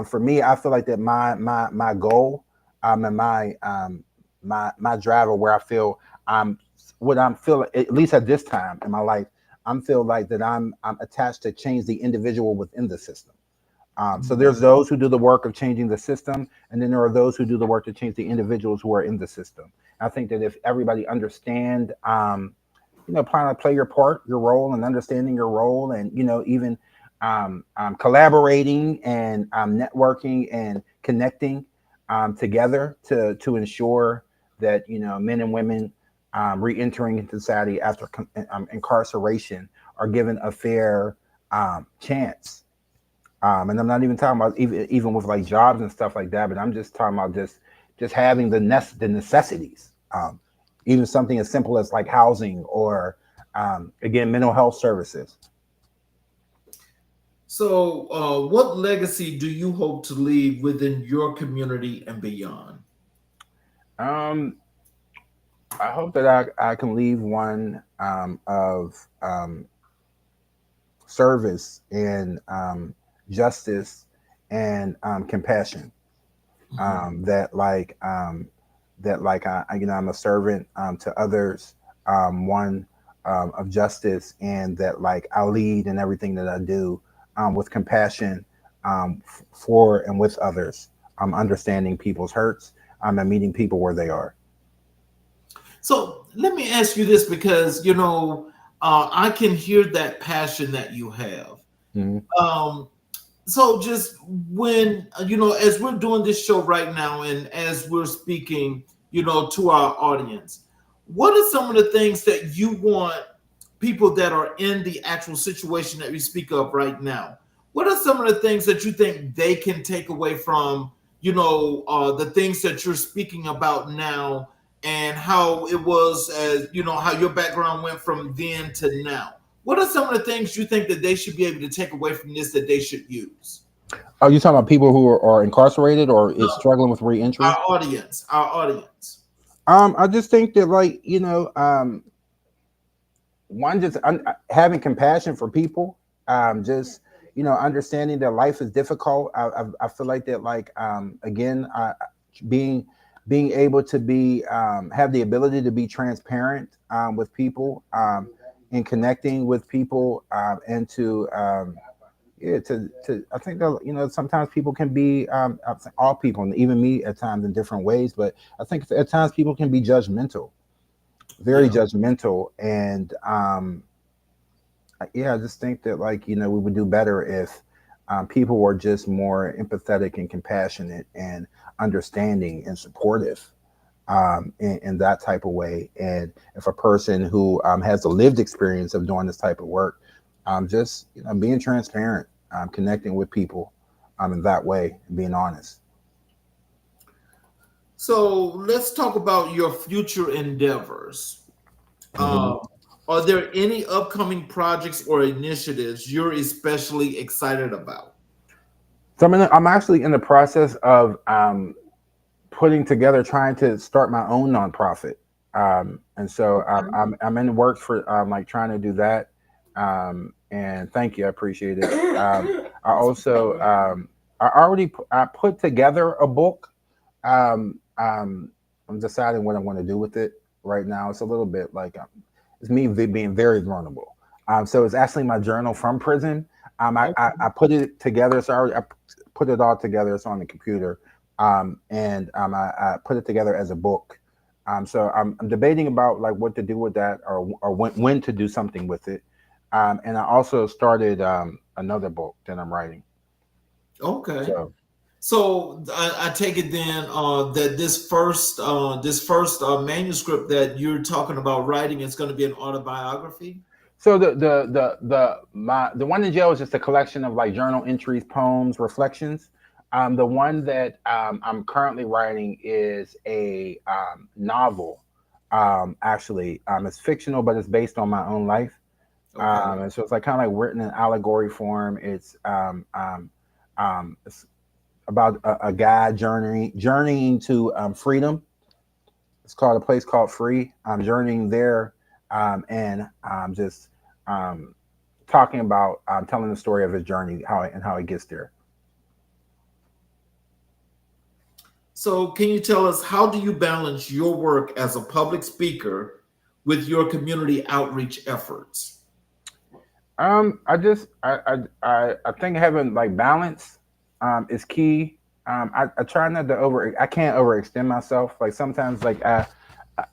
C: For me, I feel like that my goal and my driver where I feel I'm what I'm feeling at least at this time in my life, I'm feel like that I'm attached to change the individual within the system. So
B: Mhm.
C: there's those who do the work of changing the system, and then there are those who do the work to change the individuals who are in the system. I think that if everybody understand, plan to play your part, your role, and understanding your role, and even collaborating and networking and connecting together to ensure that men and women re-entering into society after incarceration are given a fair chance. And I'm not even talking about even with like jobs and stuff like that, but I'm just talking about just having the necessities. Even something as simple as like housing or again mental health services.
B: So, what legacy do you hope to leave within your community and beyond?
C: Um, I hope that I can leave one of service and justice and compassion.
B: Mhm.
C: That like I'm a servant to others, one of justice, and that like I lead in everything that I do with compassion for and with others. Understanding people's hurts and meeting people where they are.
B: So, let me ask you this because, I can hear that passion that you have.
C: Mhm.
B: Um, so just when as we're doing this show right now and as we're speaking to our audience, what are some of the things that you want people that are in the actual situation that we speak of right now, what are some of the things that you think they can take away from the things that you're speaking about now, and how it was, as how your background went from then to now? What are some of the things you think that they should be able to take away from this that they should use?
C: Are you talking about people who are incarcerated or is
B: No,
C: struggling with reentry?
B: our audience.
C: I just think that like one just having compassion for people, just understanding that life is difficult. I feel like that like again being being able to be have the ability to be transparent with people and connecting with people and to yeah to I think that sometimes people can be I think all people and even me at times in different ways, but I think at times people can be judgmental, very
B: Yeah.
C: judgmental, and yeah, I just think that like we would do better if people were just more empathetic and compassionate and understanding and supportive in that type of way. And if a person who has a lived experience of doing this type of work, just being transparent, connecting with people in that way, and being honest.
B: So let's talk about your future endeavors.
C: Mhm.
B: Um, are there any upcoming projects or initiatives you're especially excited about?
C: So I'm actually in the process of putting together, trying to start my own nonprofit. And so
B: Okay.
C: I'm in the works for like trying to do that. And thank you, I appreciate it. I also I already I put together a book. Um, um, I'm deciding what I'm going to do with it right now. It's a little bit like it's me being very vulnerable. So it's actually my journal from prison. I put it together. So I put it all together. It's on the computer, I put it together as a book. So I'm debating about like what to do with that, or when to do something with it. And I also started another book that I'm writing.
B: Okay.
C: So
B: So I take it then that this first manuscript that you're talking about writing is going to be an autobiography.
C: So the one in jail is just a collection of like journal entries, poems, reflections. The one that I'm currently writing is a novel. Actually, it's fictional, but it's based on my own life.
B: Okay.
C: And so it's like kind of like written in allegory form. It's about a guy journeying to freedom. It's called a place called Free. I'm journeying there, and I'm just um, talking about telling the story of his journey, how he gets there.
B: So can you tell us, how do you balance your work as a public speaker with your community outreach efforts?
C: I think having like balance is key. I try not to I can't overextend myself. Like sometimes like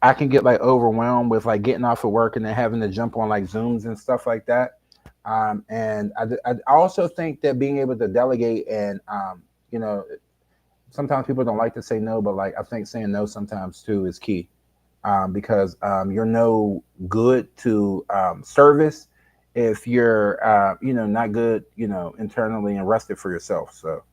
C: I can get like overwhelmed with like getting off of work and then having to jump on like Zooms and stuff like that. And I also think that being able to delegate and you know, sometimes people don't like to say no, but like I think saying no sometimes too is key. Because you're no good to service if you're not good internally and rested for yourself. So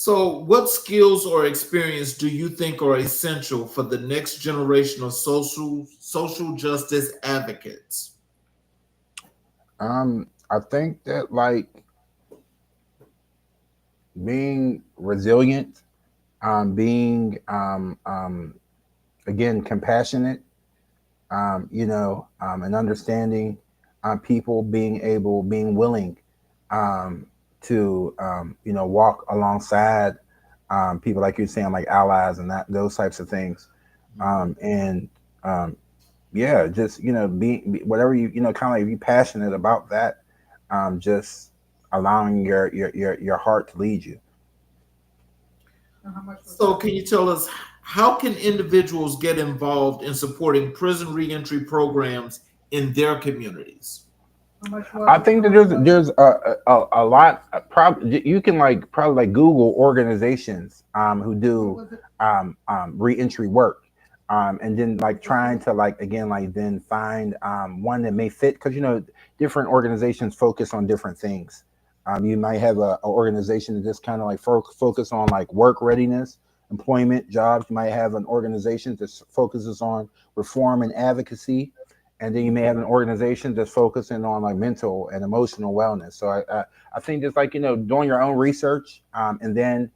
B: So what skills or experience do you think are essential for the next generation of social justice advocates?
C: I think that like being resilient, being again compassionate, and understanding people, being willing to walk alongside people like you're saying, like allies and that those types of things, and yeah, just whatever kind of like be passionate about that, just allowing your heart to lead you.
B: So can you tell us, how can individuals get involved in supporting prison reentry programs in their communities?
C: I think that there's a lot. Probably you can like probably like Google organizations who do reentry work, and then like trying to like again like then find one that may fit, because different organizations focus on different things. You might have a organization that just kind of like focus on like work readiness, employment, jobs. You might have an organization that focuses on reform and advocacy, and then you may have an organization that's focusing on like mental and emotional wellness. So I think just like doing your own research, and then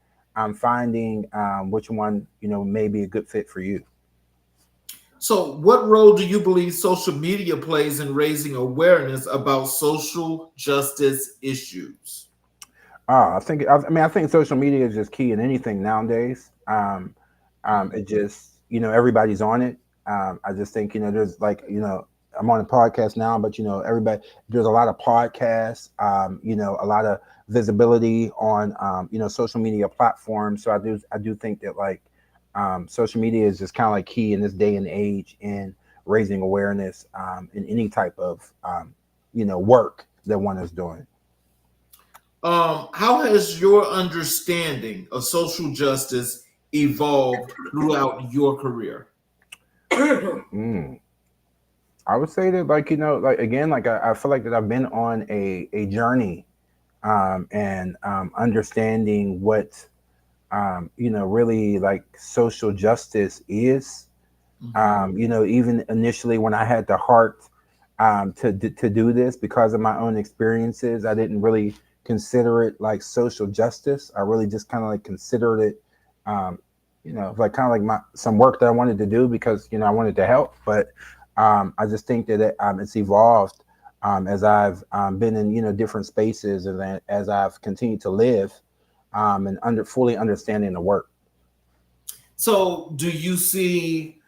C: finding which one may be a good fit for you.
B: So what role do you believe social media plays in raising awareness about social justice issues?
C: I think social media is just key in anything nowadays. It just everybody's on it. I just think there's like I'm on a podcast now, but everybody, there's a lot of podcasts. A lot of visibility on social media platforms. So I do think that like social media is just kind of like key in this day and age in raising awareness in any type of work that one is doing.
B: How has your understanding of social justice evolved throughout your career?
C: Mm. I would say that like like again like I feel like that I've been on a journey, and understanding what really like social justice is.
B: Mhm.
C: Even initially when I had the heart to do this, because of my own experiences, I didn't really consider it like social justice. I really just kind of like considered it, like kind of like some work that I wanted to do because I wanted to help. But I just think that it's evolved as I've been in different spaces, and then as I've continued to live, and fully understanding the work.
B: So do you see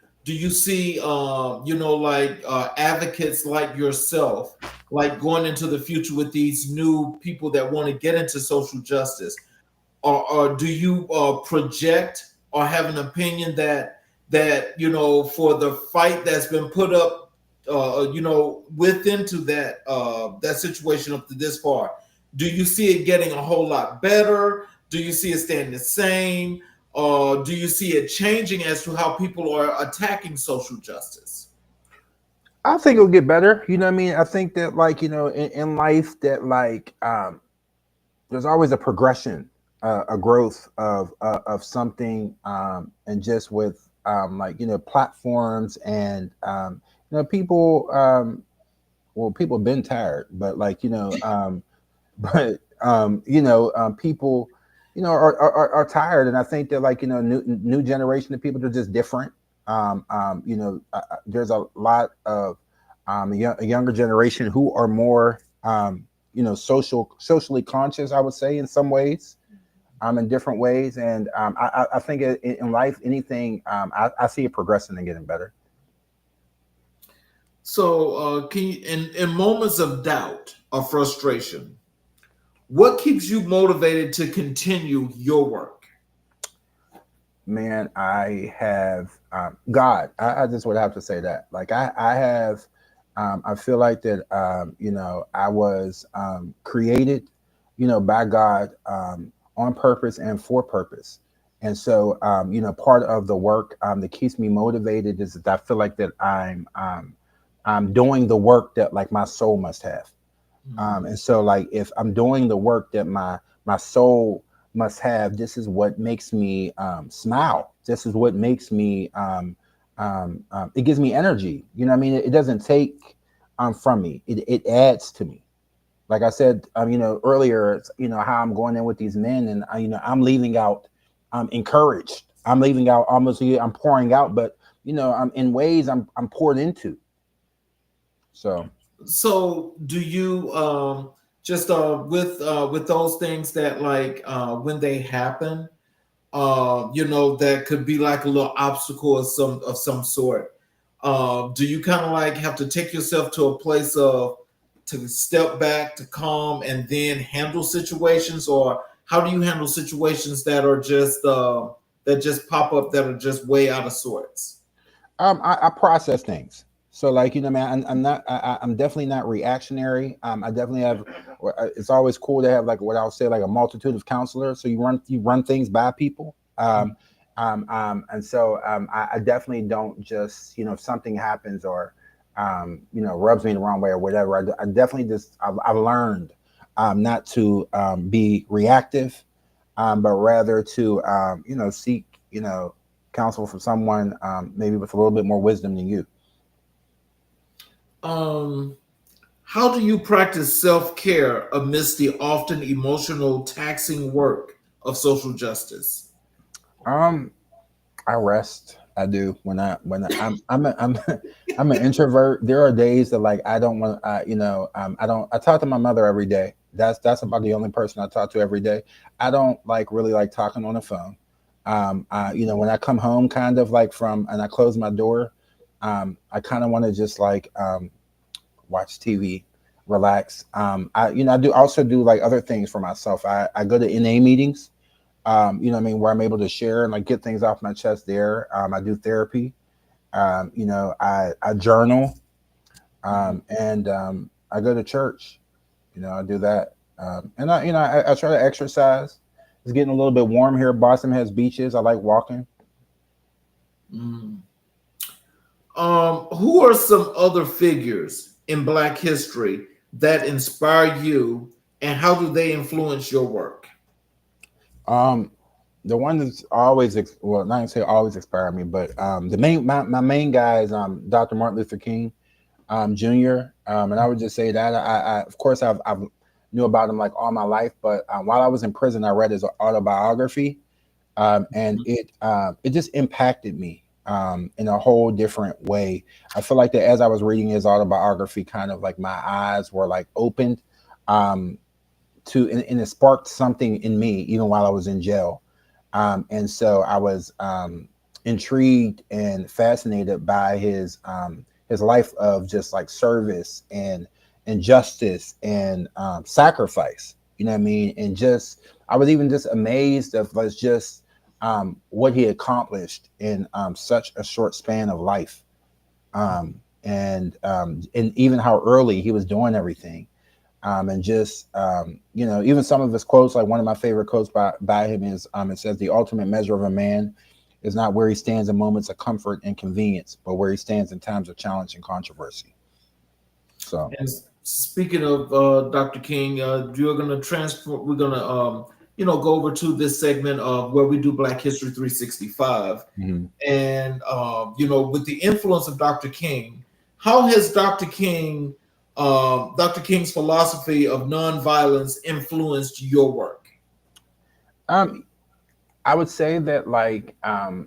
B: advocates like yourself, like going into the future with these new people that want to get into social justice? Or do you project or have an opinion that for the fight that's been put up with into that situation up to this far, do you see it getting a whole lot better? Do you see it staying the same? Do you see it changing as to how people are attacking social justice?
C: I think it'll get better. You know what I mean? I think that like, in life that like there's always a progression, a growth of something, and just with like platforms and people. Well, people have been tired, but like but people are tired, and I think that like new generation of people are just different. There's a lot of a younger generation who are more socially conscious, I would say, in some ways, in different ways, and I think in life anything, I see it progressing and getting better.
B: So, can you, in moments of doubt or frustration, what keeps you motivated to continue your work?
C: Man, I have God. I just would have to say that. Like I have, I feel like that. I was created, by God, on purpose and for purpose. And so, part of the work that keeps me motivated is that I feel like that I'm doing the work that like my soul must have.
B: Mhm.
C: And so like if I'm doing the work that my soul must have, this is what makes me smile. This is what makes me it gives me energy. You know what I mean? It doesn't take from me. It adds to me. Like I said, earlier, it's, how I'm going in with these men, and I'm leaving out, I'm encouraged. I'm leaving out almost, I'm pouring out, but I'm in ways I'm poured into. So
B: So, do you just with those things that like when they happen, that could be like a little obstacle of some sort. Do you kind of like have to take yourself to a place of to step back, to calm, and then handle situations, or how do you handle situations that just pop up that are just way out of sorts?
C: I process things. So like man, I'm not. I'm definitely not reactionary. I definitely have. It's always cool to have like what I'll say like a multitude of counselors. So you run things by people. And so I definitely don't just if something happens or rubs me the wrong way or whatever. I definitely just I've learned not to be reactive, but rather to seek counsel from someone maybe with a little bit more wisdom than you.
B: Um, how do you practice self care amidst the often emotional, taxing work of social justice?
C: Um, I rest. I do I'm I'm an introvert. There are days that like I don't want. I don't. I talk to my mother every day. That's about the only person I talk to every day. I don't like really like talking on the phone. When I come home, kind of like from and I close my door, I kind of want to just like watch TV, relax. I do also do like other things for myself. I go to NA meetings, what I mean, where I'm able to share and like get things off my chest there. I do therapy. I journal, and I go to church. I do that. And I try to exercise. It's getting a little bit warm here. Boston has beaches. I like walking.
B: Mm. Who are some other figures in Black history that inspire you, and how do they influence your work?
C: Um, the one that's always well, not gonna say always inspired me, but the main my main guy is Dr. Martin Luther King Jr. And I would just say that I of course I've knew about him like all my life, but while I was in prison, I read his autobiography, and it just impacted me in a whole different way. I feel like that as I was reading his autobiography, kind of like my eyes were like opened um, and it sparked something in me even while I was in jail. And so I was intrigued and fascinated by his life of just like service and justice and sacrifice. You know what I mean? And just I was even just amazed of like just what he accomplished in such a short span of life, and even how early he was doing everything. And just even some of his quotes, like one of my favorite quotes by him is it says the ultimate measure of a man is not where he stands in moments of comfort and convenience, but where he stands in times of challenge and controversy. So
B: And speaking of Dr. King, you're going to transfer. We're going to, go over to this segment of where we do Black History 365,
C: mhm.
B: and with the influence of Dr. King, how has Dr. King's philosophy of nonviolence influenced your work?
C: um, I would say that like I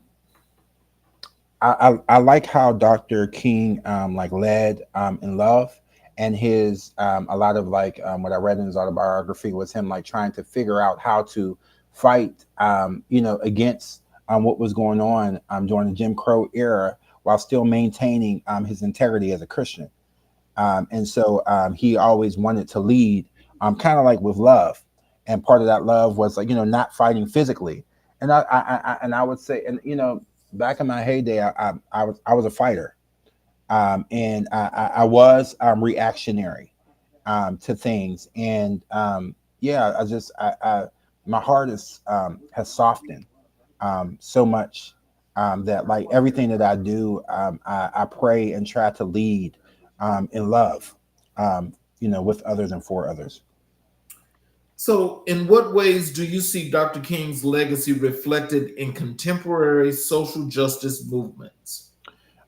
C: like how Dr. King like led in love, and his a lot of like what I read in his autobiography was him like trying to figure out how to fight against what was going on during the Jim Crow era while still maintaining his integrity as a Christian. And so he always wanted to lead kind of like with love, and part of that love was like not fighting physically. And I would say, and back in my heyday, I was a fighter, and I was reactionary to things, and yeah, I my heart is has softened so much that like everything that I do, I pray and try to lead in love, with others and for others.
B: So, in what ways do you see Dr. King's legacy reflected in contemporary social justice movements?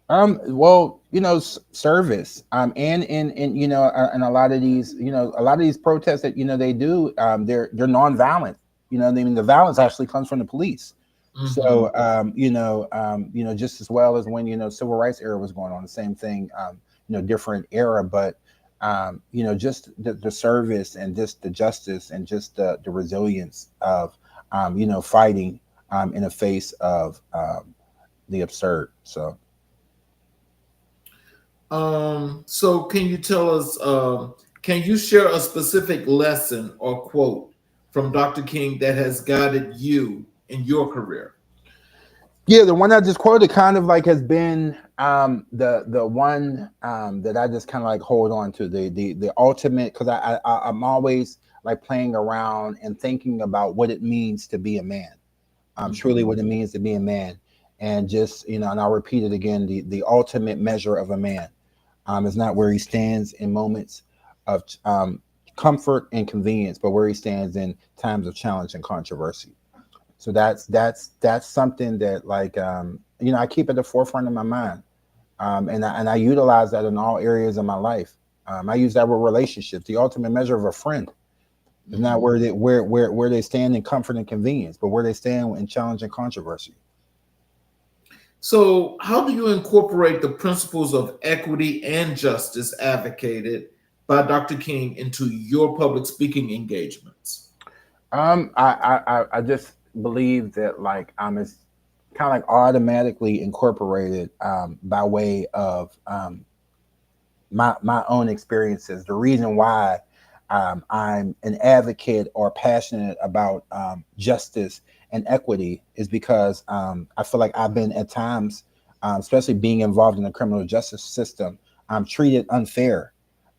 C: Well, service, and and a lot of these protests that they do, they're nonviolent. I mean, the violence actually comes from the police.
B: Hmm.
C: So, just as well as when civil rights era was going on, the same thing, different era, but just the service and just the justice and just the resilience of fighting in the face of the absurd. So.
B: So can you tell us, can you share a specific lesson or quote from Dr. King that has guided you in your career?
C: Yeah, the one I just quoted kind of like has been the one that I just kind of like hold on to, the ultimate, because I'm always like playing around and thinking about what it means to be a man, truly what it means to be a man, and just and I'll repeat it again, the ultimate measure of a man is not where he stands in moments of comfort and convenience, but where he stands in times of challenge and controversy. So that's something that like I keep at the forefront of my mind, and I utilize that in all areas of my life. I use that with relationships. The ultimate measure of a friend is not
B: Mhm.
C: where they stand in comfort and convenience, but where they stand in challenge and controversy.
B: So, how do you incorporate the principles of equity and justice advocated by Dr. King into your public speaking engagements?
C: I just believe that like it's kind of like automatically incorporated by way of my own experiences. The reason why I'm an advocate or passionate about justice and equity is because I feel like I've been at times, especially being involved in the criminal justice system, treated unfair.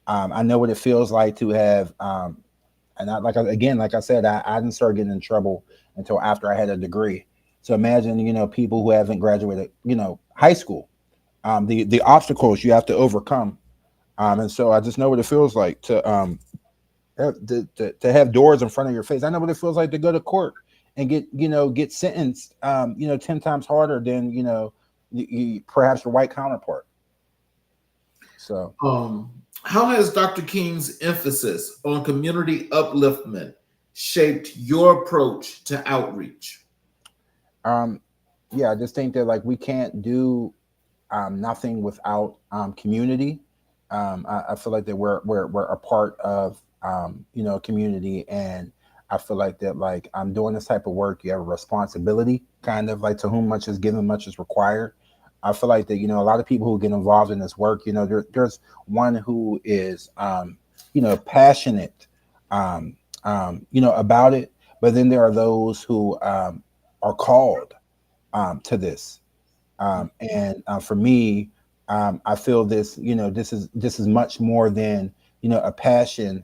C: I know what it feels like to have, and again, like I said, I didn't start getting in trouble until after I had a degree. So imagine, people who haven't graduated, high school, the obstacles you have to overcome, and so I just know what it feels like to to have doors in front of your face. I know what it feels like to go to court and get sentenced 10 times harder than perhaps your white counterpart. So
B: How has Dr. King's emphasis on community upliftment shaped your approach to outreach?
C: um yeah, I just think that like we can't do nothing without community. I feel like that we're a part of community, and I feel like that like I'm doing this type of work, you have a responsibility, kind of like to whom much is given, much is required. I feel like that, a lot of people who get involved in this work, there's one who is, passionate, about it, but then there are those who are called to this. And for me, I feel this, this is much more than, a passion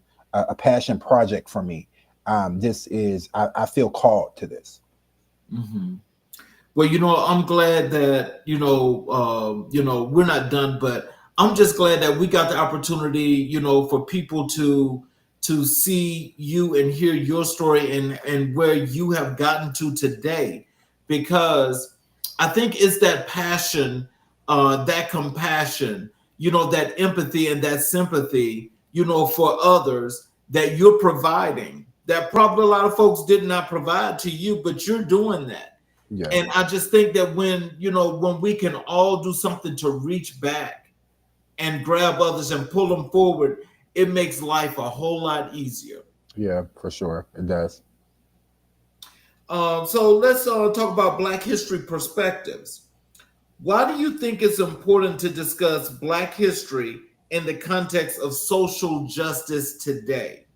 C: project for me. This is, I feel called to this.
B: Mhm. Well, I'm glad that we're not done, but I'm just glad that we got the opportunity, for people to see you and hear your story and where you have gotten to today, because I think it's that passion, that compassion, that empathy and that sympathy, for others that you're providing. That probably a lot of folks did not provide to you, but you're doing that.
C: Yeah.
B: And I just think that when we can all do something to reach back and grab others and pull them forward, it makes life a whole lot easier.
C: Yeah, for sure. It does.
B: So let's talk about Black history perspectives. Why do you think it's important to discuss Black history in the context of social justice today?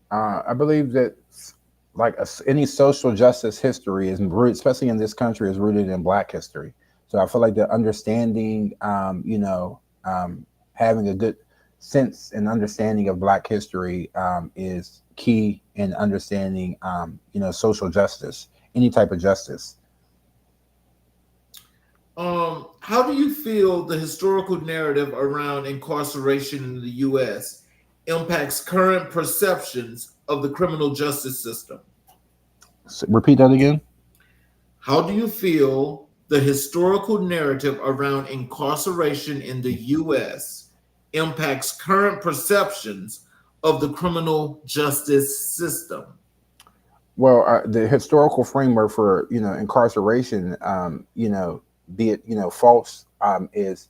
C: I believe that like any social justice history is rooted, especially in this country, is rooted in Black history. So I feel like the understanding, having a good sense and understanding of Black history is key in understanding, social justice, any type of justice.
B: How do you feel the historical narrative around incarceration in the U.S. impacts current perceptions of the criminal justice system?
C: Repeat that again.
B: How do you feel the historical narrative around incarceration in the U.S. impacts current perceptions of the criminal justice system?
C: Well, the historical framework for incarceration, be it false, is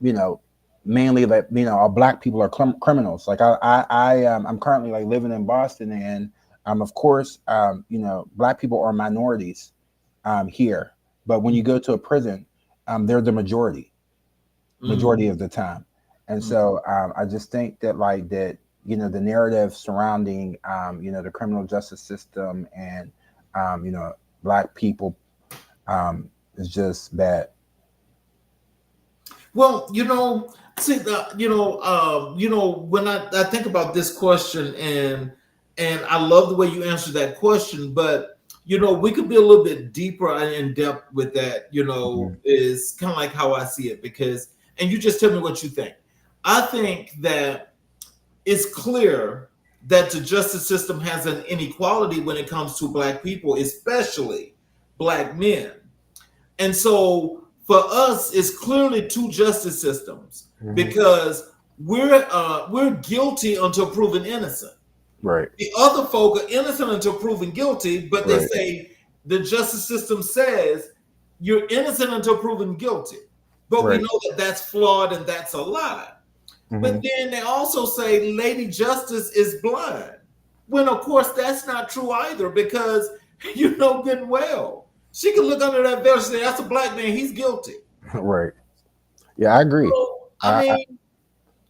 C: you know mainly that our black people are criminals. Like I'm currently like living in Boston, and of course, black people are minorities here, but when you go to a prison, they're the majority
B: Mm,
C: of the time. And
B: mm.
C: so I just think that like that, the narrative surrounding, the criminal justice system and, black people is just bad.
B: Well, see when I think about this question, and I love the way you answer that question, but we could be a little bit deeper and in depth with that.
C: Mhm.
B: Is kind of like how I see it, because, and you just tell me what you think. I think that it's clear that the justice system has an inequality when it comes to black people, especially black men. And so for us, it's clearly two justice systems,
C: Mhm.
B: because we're guilty until proven innocent.
C: Right.
B: The other folk are innocent until proven guilty, but they
C: Right.
B: say the justice system says you're innocent until proven guilty. But we
C: Right.
B: know that that's flawed and that's a lie. But
C: Hmm.
B: then they also say Lady Justice is blind. When of course that's not true either, because you know good and well she can look under that veil and say that's a black man, he's guilty.
C: Right. Yeah, I agree.
B: So I
C: I, I
B: mean,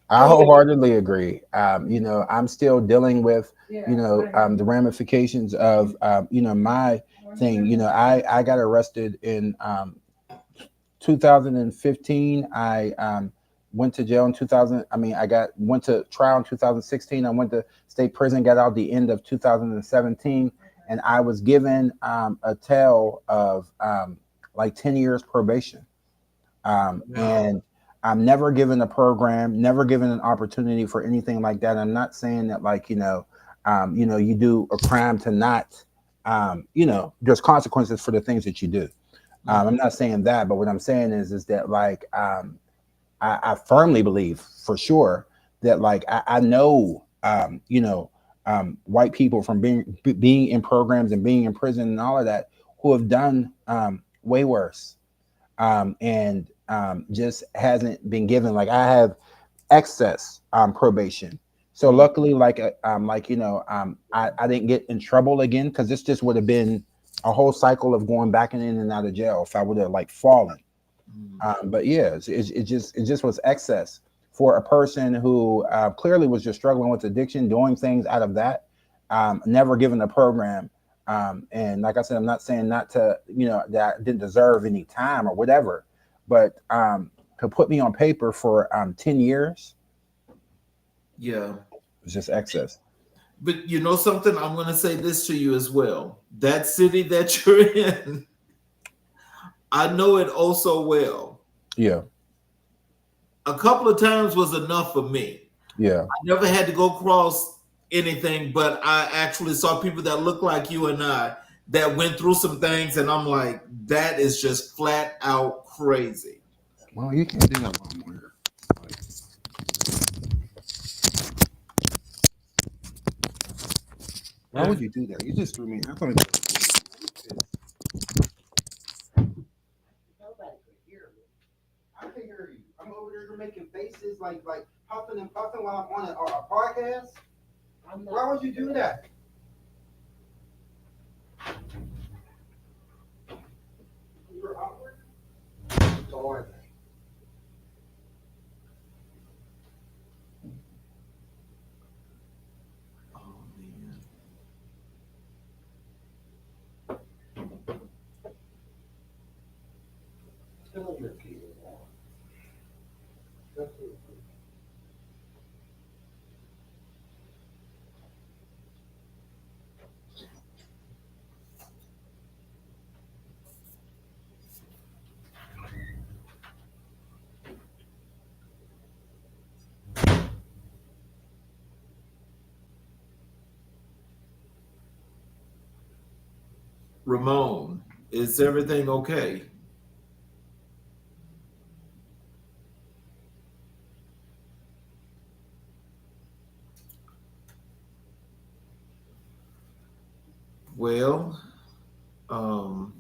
C: I
B: go ahead.
C: wholeheartedly agree. I'm still dealing with, the ramifications of, my thing. I got arrested in 2015. I went to jail in 2000. I mean, went to trial in 2016. I went to state prison, got out the end of 2017, and I was given a tale of like 10 years probation.
B: Wow.
C: And I'm never given a program, never given an opportunity for anything like that. I'm not saying that like, you do a crime to not, there's consequences for the things that you do. I'm
B: Mhm.
C: not saying that, but what I'm saying is that like, I firmly believe for sure that like, I know, white people from being in programs and being in prison and all of that who have done way worse, and just hasn't been given. Like I have excess probation, So luckily, I didn't get in trouble again, because this just would have been a whole cycle of going back and in and out of jail if I would have like fallen.
B: Mm.
C: But yeah, it just was excess for a person who clearly was just struggling with addiction, doing things out of that, never given a program. And like I said, I'm not saying not to, that I didn't deserve any time or whatever, but to put me on paper for 10 years
B: Yeah.
C: was just excess.
B: But you know something? I'm going to say this to you as well. That city that you're in, I know it oh so well.
C: Yeah,
B: A couple of times was enough for me.
C: yeah.
B: I never had to go across anything, but I actually saw people that look like you and I that went through some things, and I'm like, that is just flat out crazy.
C: Well, you can't do that while I'm here. Why would you do that? You just threw me. I thought it Nobody could hear me. I can hear you. I'm over there making faces like puffing and puffing while I'm on a podcast. Why would you do that? You're awkward. Darn.
B: Oh man.
C: Tell your kid.
B: Ramon, is everything okay? Well, um,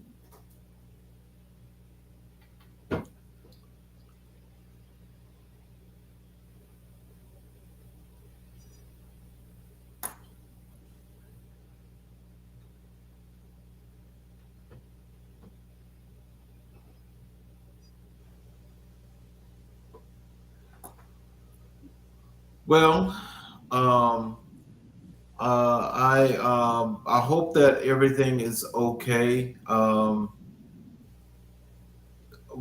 B: well, um, I hope that everything is okay.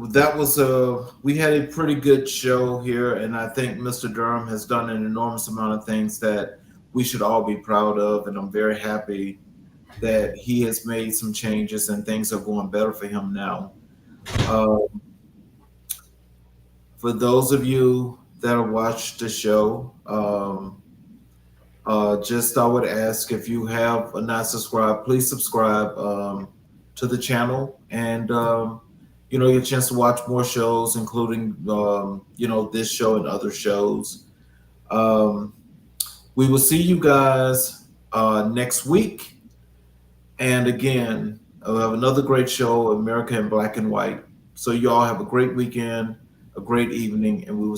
B: That was a we had a pretty good show here, and I think Mr. Durham has done an enormous amount of things that we should all be proud of, and I'm very happy that he has made some changes and things are going better for him now. Uh, for those of you that have watched the show, just I would ask if you have not subscribed, please subscribe to the channel, and get a chance to watch more shows, including this show and other shows. Um, we will see you guys next week, and again, we'll have another great show, America in Black and White. So you all have a great weekend, a great evening, and we will